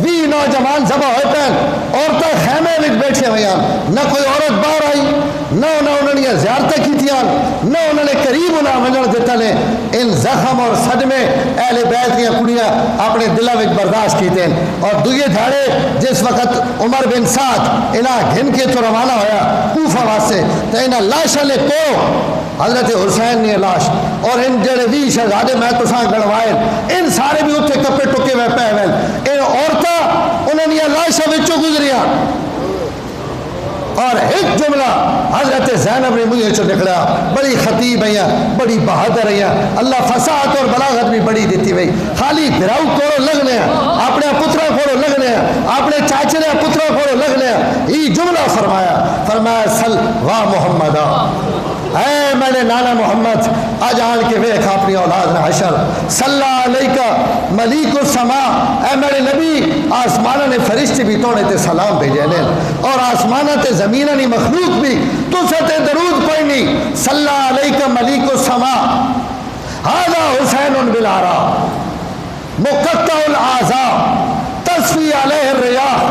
20 نوجوان ذبح ہوئے پہن، عورتیں خیمے میں بیٹھے ہوئے، نہ کوئی عورت باہر آئی، نہ انہوں نے زیارتیں کی تھیاں، نہ انہوں نے قریب انہیں منجر دیتا نے۔ ان زخم اور صدمے اہل بیت کی کڑیاں اپنے دلوں میں برداشت کیتے ہیں۔ اور دوئے دھاڑے جس وقت عمر بن سعد انہیں گھن کے تو روانہ ہویا کوفہ واسطے، تو انہیں لاشاں لے کو حضرت حسین نے لاش اور ان جڑے 20 شہزادے میں تو ساں گڑوائے، ان سارے بھی اتنے کپڑے ٹکے ہوئے پہ ہوئے، ان عورتیں انہوں نے لاشاں وچوں گزریاں۔ اور ایک جملہ حضرت زینب نے مجھے چو نکلا، بڑی خطیب ہیں، بڑی بہادر ہیں، اللہ فصاحت اور بلاغت بھی بڑی دیتی ہوئی، خالی دراؤ کوڑو لگنے ہیں، اپنے پترہ کوڑو لگنے ہیں، اپنے چاچنے پترہ کوڑو لگنے ہیں۔ یہ جملہ فرمایا صل واہ محمد، اے میں نے نانا محمد آج آن کے ویکھ اپنی اولاد نہ حشر، صلی علیکہ ملیک السماء، اے میرے نبی آسمانہ نے فرشتے بھی توڑے تے سلام بھیجے نے، اور آسمانہ تے زمینہ نے مخلوق بھی تو سے تے درود پڑھنی، صلی علیکہ ملیک السماء، ھذا حسین بالعرا مقطع الاعضاء تصفی علیہ الریاح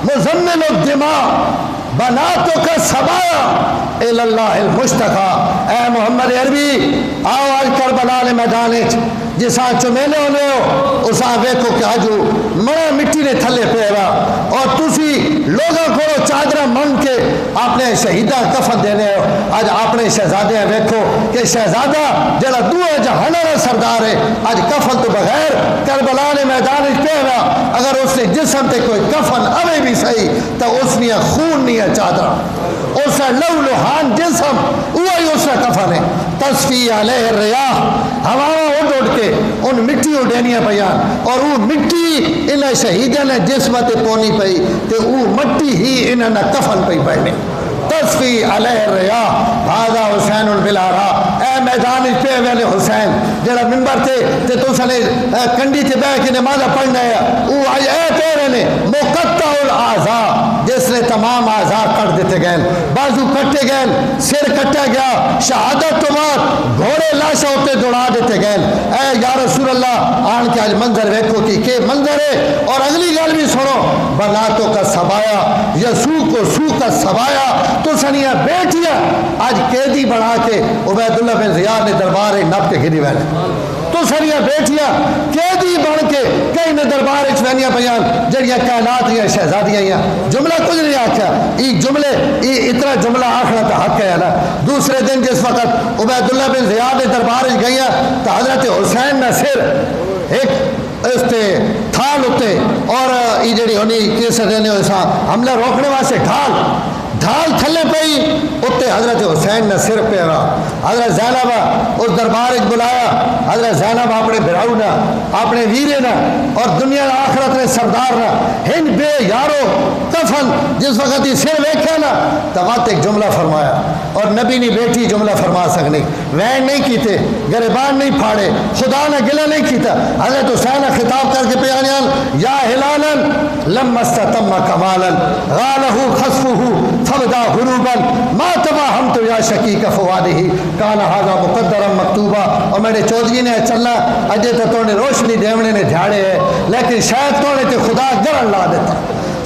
مزمل الدماء بناتو کا سبایا اللہ المشتقى۔ اے محمد عربی آؤ آج کربلا نے میدان جساں چمیلے ہونے ہو اساں ویکھو کہ آجو مڑا مٹی نے تھلے پیرا، اور تسی لوگاں کو چادرہ من کے اپنے شہیدہ کفن دینے ہو۔ آج اپنے شہزادے ویکھو کہ شہزادہ جڑا دوے جہانا سردار ہے آج کفن تو بغیر کربلا نے میدان پیرا، اگر اس نے جسم تے کوئی کفن اوے بھی صحیح تو اس نے خون نہیں ہے چادرہ، اس لو لوہان جسم وہی اس کا کفن ہے۔ تصفی علیہ الریاح، ہواواں اڑ اڑ کے ان مٹی اڈینیاں پیان، اور وہ مٹی انہیں شہیدہ نے جسم تے پونی پئی تے وہ مٹی ہی انہیں نہ کفن پئی پہنے۔ تصفی علیہ الریاح ھذا حسین بالعرا، اے میدان پہ والے حسین جڑا ممبر تھے تے تو سنے کنڈی تے بیٹھ کے نماز پڑھنا ہے، وہ آج اے پیرے نے مقطع الاعضاء، جس نے تمام اعضاء کٹ دیتے گئے، بازو کٹے گئے، سر کٹا گیا، شہادت تو بعد گھوڑے لاشاں ہوتے دوڑا دیتے گئے۔ اے یا رسول اللہ آن کے آج منظر ویکھو کہ منظر ہے، اور اگلی گل بھی سنو، بناتوں کا سبایا یسوع کو سو کا سبایا، تو سنیا بیٹیاں آج قیدی بنا کے عبید اللہ بن زیاد نے دربار نب کے گری وینے، تو سنیا بیٹیاں قیدی بن کے کئی نے دربار وینیاں پیان جڑیاں کائنات یا شہزادیاں یا جملہ کچھ نہیں آکھیا، یہ جملے یہ اتنا جملہ آخنا تو حق ہے نا۔ دوسرے دن جس وقت عبید اللہ بن زیاد نے دربار گئیاں تو حضرت حسین نے سر ایک اس تے تھال ہوتے، اور یہ جڑی ہونی کیسے دینے ہوئے حملہ روکنے واسطے ڈھال تھلے پئی، اتنے حضرت حسین نے سر پیرا، حضرت زینب اس دربار بلایا، حضرت زینب اپنے بھراؤ نہ اپنے ویرے نہ اور دنیا آخرت نے سردار نہ ہن بے یارو کفن جس وقت یہ سر ویکھا نا تو وقت ایک جملہ فرمایا، اور نبی نے بیٹی جملہ فرما سکنے، وین نہیں کیتے، گریبان نہیں پھاڑے، خدا نے گلہ نہیں کیتا۔ حضرت حسین نے خطاب کر کے پیانیان یا ہلالا لم استتم کمالا غالہ خصفہ فبدا غروبا ما تباہمت یا شکیک فوادہ کانا ھذا مقدرا مکتوبا۔ اور میرے چودھری نے چلنا اجے تو نے روشنی دیونے نے دھیاڑے ہے، لیکن شاید تو نے تے خدا گرن لا دیتا،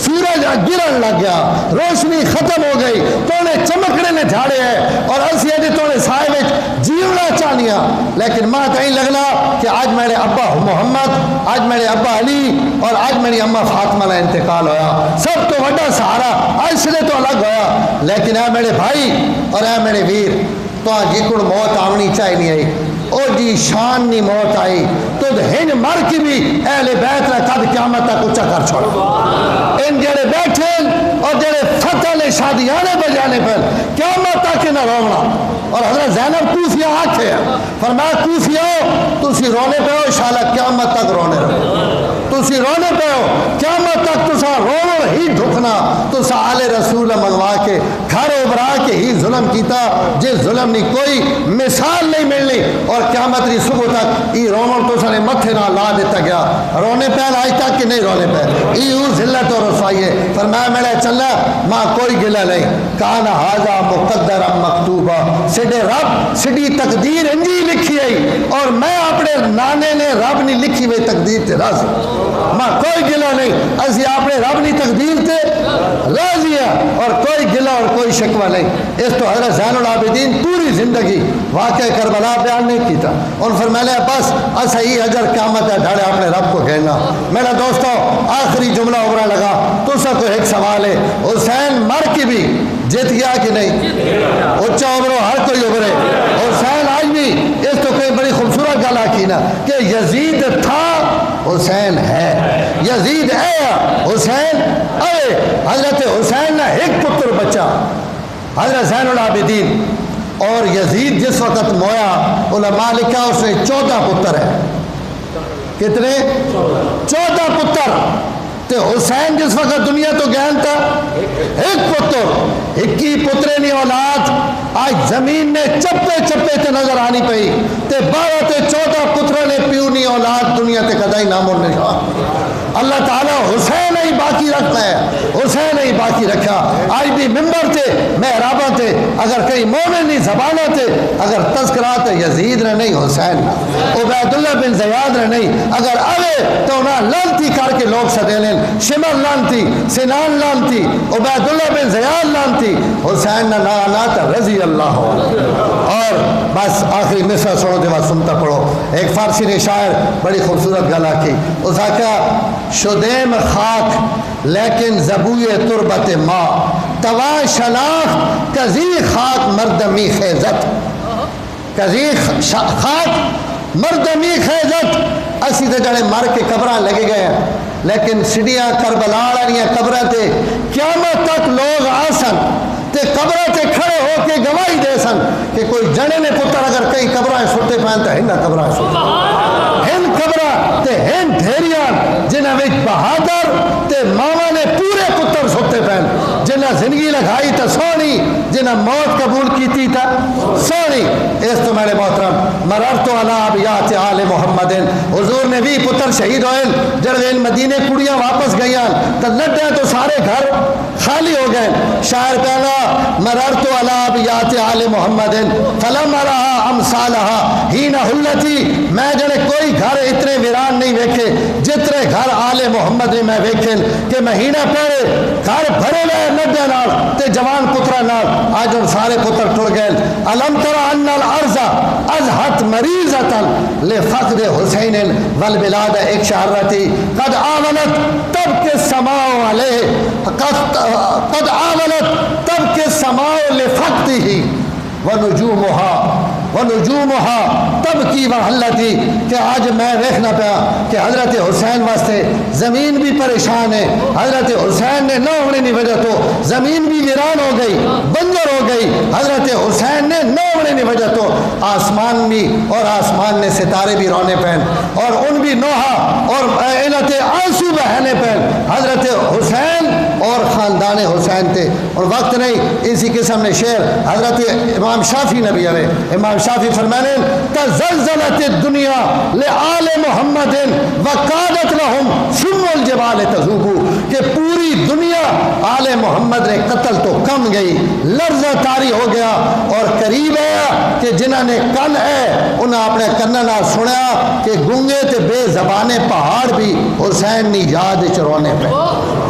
سورج گرن لگ گیا، روشنی ختم ہو گئی، تو نے چمکنے نے جھاڑے ہے اور اسی اجے تو نے سائے وچ جیونا چاہنیا، لیکن ماں کہیں لگنا کہ آج میرے ابا محمد، آج میرے ابا علی اور آج میری اماں فاطمہ کا انتقال ہویا، سب تو بڑا سہارا آج سے تو الگ ہویا، لیکن اے میرے بھائی اور اے میرے ویر، تو آج جکڑ موت آونی چاہی نہیں آئی، او جی شان نہیں موت آئی، تو ہن مر کی بھی اہل بیت نے قد قیامت تک اچھا کر چھوڑ، ان جڑے بیٹھے اور جڑے فتح لے شادیانے بجانے پر قیامت تک نہ رونا۔ اور حضرت زینب کوفیہ آکھے ہیں، فرمایا کوفیہ تسی رونے پہ ہو انشاءاللہ قیامت تک رونے رہو، تسی رونے پہ ہو قیامت تک تسا رونا ہی ڈھکنا، تسا آل رسول منگوا کے گھر ابرا کے ہی ظلم کیتا، جس ظلم نہیں کوئی مثال نہیں ملنی، اور قیامت کی صبح تک یہ رونا تو سنے متھے نہ لا دیتا گیا، رونے پہ آج تک کہ نہیں رونے پہ، یہ ذلت اور رسوائی ہے۔ فرمایا میں چلنا ماں کوئی گلہ نہیں، کان ھذا مقدرا مکتوبا، سڈے رب سڈی تقدیر انجی لکھی ہے اور میں اپنے نانے نے رب نہیں لکھی ہوئی تقدیر تے راضی، ماں کوئی گلہ نہیں، اسی اپنے رب نہیں تقدیر تے راضی ہے اور کوئی گلہ اور کوئی شکوہ نہیں۔ اس تو حضرت زین العابدین پوری زندگی واقعہ کربلا بیان نہیں کیتا، ان فرمایا بس ایسا ہی اجر قیامت ہے ڈھاڑے اپنے رب کو کہنا۔ میرا دوستو آخری جملہ ابھرا لگا، تو سا کو ایک سوال ہے، حسین مر کے بھی جیت گیا کہ نہیں؟ اچھا ابھرو ہر کوئی ابھرے، حسین آج بھی اس تو کوئی بڑی خوبصورت گل آکی نا کہ یزید تھا حسین ہے، یزید ہے حسین اے، حضرت حسین نے ایک پتر بچہ حضرت زین العابدین، اور یزید جس وقت مویا علماء لکھا اس نے 14 پتر ہے، کتنے؟ 14 پتر، تے حسین جس وقت دنیا تو گہن تھا ایک پتر، ایک ہی پترے نہیں اولاد، آج زمین نے چپے چپے تے نظر آنی پئی، تے 12 تے 14 پتروں نے پیو نہیں اولاد دنیا تے کدائی نام اور نشان۔ اللہ تعالیٰ حسین ہی باقی رکھتا ہے، حسین ہی باقی رکھا، آج بھی ممبر تے محرابہ تے اگر کئی مومن نہیں زبانہ تے اگر تذکرات یزید نے نہیں حسین عبید اللہ بن زیاد نے نہیں، اگر اوے تو انہاں لانتی کر کے لوگ سدے لیں، شمر لانتی، سنان لانتی، عبید اللہ بن زیاد لانتی، حسین نہ نات رضی اللہ اور بس آخری مصرع سنو دے بعد سنتا پڑھو۔ ایک فارسی نے شاعر بڑی خوبصورت گلا کی، اس آقا شدیم خاک لیکن زبوی تربت ماں، توا شناخ کزی خاک مردمی خیزت، کزی خاک مردمی خیزت، اسی تے جڑے مر کے قبراں لگے گئے ہیں، لیکن سڑیاں کربلا والیاں قبراں تے قیامت تک لوگ آسن تے قبراں تے کھڑے ہو کے گواہی دے سن کہ کوئی جنے نے پتر اگر کئی قبراں سٹے پہن تے ہن قبراں سٹے، ہن قبراں تے ہن ڈھیریاں جنہاں وچ بہادر تے ماواں نے پورے پتر سٹے پہن، جنہاں زندگی لگائی تا سونی، جنہاں موت قبول کیتی تا سونی۔ اس تو میرے محترم مررت علی ابیات آل محمد، حضور نے بھی پتر شہید ہوئے، جڑے مدینے کڑیاں واپس گئیاں تو لڈے تو سارے گھر خالی ہو گئے۔ شاعر کہنا مررت علی ابیات آل محمد فلم رہا امثالہا ہین حلتی، میں جڑے کوئی گھر اتنے ویران نہیں ویکھے جتنے گھر آل محمد نے میں ویکھن کہ مہینہ پہلے گھر بھرے ہوئے لڈے نال تے جوان پترا نال، آج ان سارے پتر ٹر گئے۔ الم ترى ان الارض ازهت مریضة لفقد حسین والبلاد ایک شہرتی قد آمنت تبکي السماء علیہ، قد آمنت تبکي السماء لفقده ونجومها تبکی وحلتی، کہ آج میں دیکھنا پیا کہ حضرت حسین واسطے زمین بھی پریشان ہے، حضرت حسین نے نہ ہونے کی وجہ تو زمین بھی ویران ہو گئی، بنجر ہو گئی، حضرت حسین نے نہ ہونے کی وجہ تو آسمان بھی اور آسمان نے ستارے بھی رونے پہن اور ان بھی نوحہ اور علت آنسو بہنے پہن حضرت حسین اور خاندان حسین تھے۔ اور وقت نہیں اسی قسم نے شعر حضرت امام شافعی نے بھی ہے، امام شافعی فرمانے تزلزلت الدنیا لآل محمد وقادت لهم ثم الجبال تذوب، کہ پوری دنیا آل محمد نے قتل تو کم گئی، لرزہ طاری ہو گیا اور قریب ہے کہ جنہوں نے کن ہے انہیں اپنے کنن نال سنیا کہ گونگے تے بے زبانے پہاڑ بھی حسین نی یاد چرونے پہ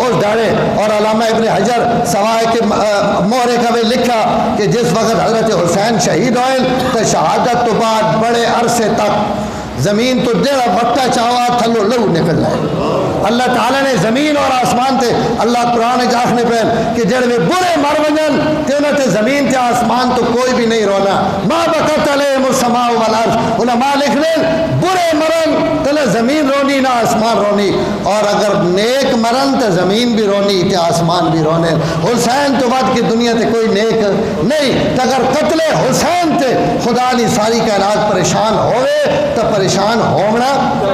اس ڈاڑے۔ اور علامہ ابن حجر سوائے کے مورے کا بھی لکھا کہ جس وقت حضرت حسین شہید ہوئے تو شہادت تو بعد بڑے عرصے تک زمین تو جڑا وقتا چاہوا تھلو لہو نکل جائے۔ اللہ تعالیٰ نے زمین اور آسمان تے اللہ قرآن آخنے پہ کہ جڑے میں برے مر ونجن تے انہوں تے زمین تے آسمان تو کوئی بھی نہیں رونا۔ ما بکت علیہم السماء والارض، علماء لکھ دیں برے مرن تے زمین رونی نہ آسمان رونی، اور اگر نیک مرن تے زمین بھی رونی تے آسمان بھی رونے۔ حسین تو بعد کی دنیا تے کوئی نیک نہیں، اگر قتل حسین تے خدا نے ساری کائنات پریشان ہوئے تو پریشان ہونا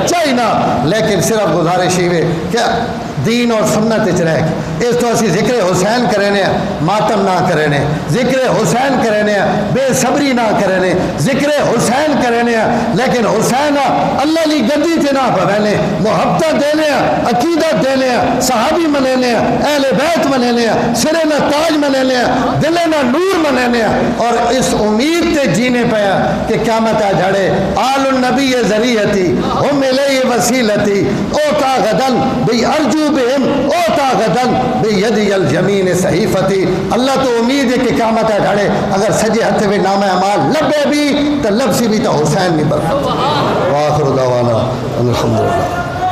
چاہیے نا، لیکن صرف گزارش ہی کیا دین اور سنت رہ اس تو اسی ذکر حسین کرنے ماتم نہ کرنے، ذکر حسین کرنے بے صبری نہ کرنے، ذکر حسین کرنے لیکن حسین اللہ لی گدی تے نہ پوینے، محبت دینے عقیدت دینے صحابی منینے اہل بیت منینے سرے نہ تاج منینے دلے نہ نور منینے، اور اس امید تے جینے پیا کہ قیامت جھڑے آل النبی ذریعتی ہم الیہ وسیلتی اوتا غدن بی ارجو بہم اوتا غدن بیدی الجمین صحیفتی۔ اللہ تو امید ہے کہ قیامت ڈھڑے اگر سجے ہتھے میں نام اعمال لبے بھی تو لفظی بھی تو حسین نہیں بن۔ وآخر دعوانا الحمدللہ۔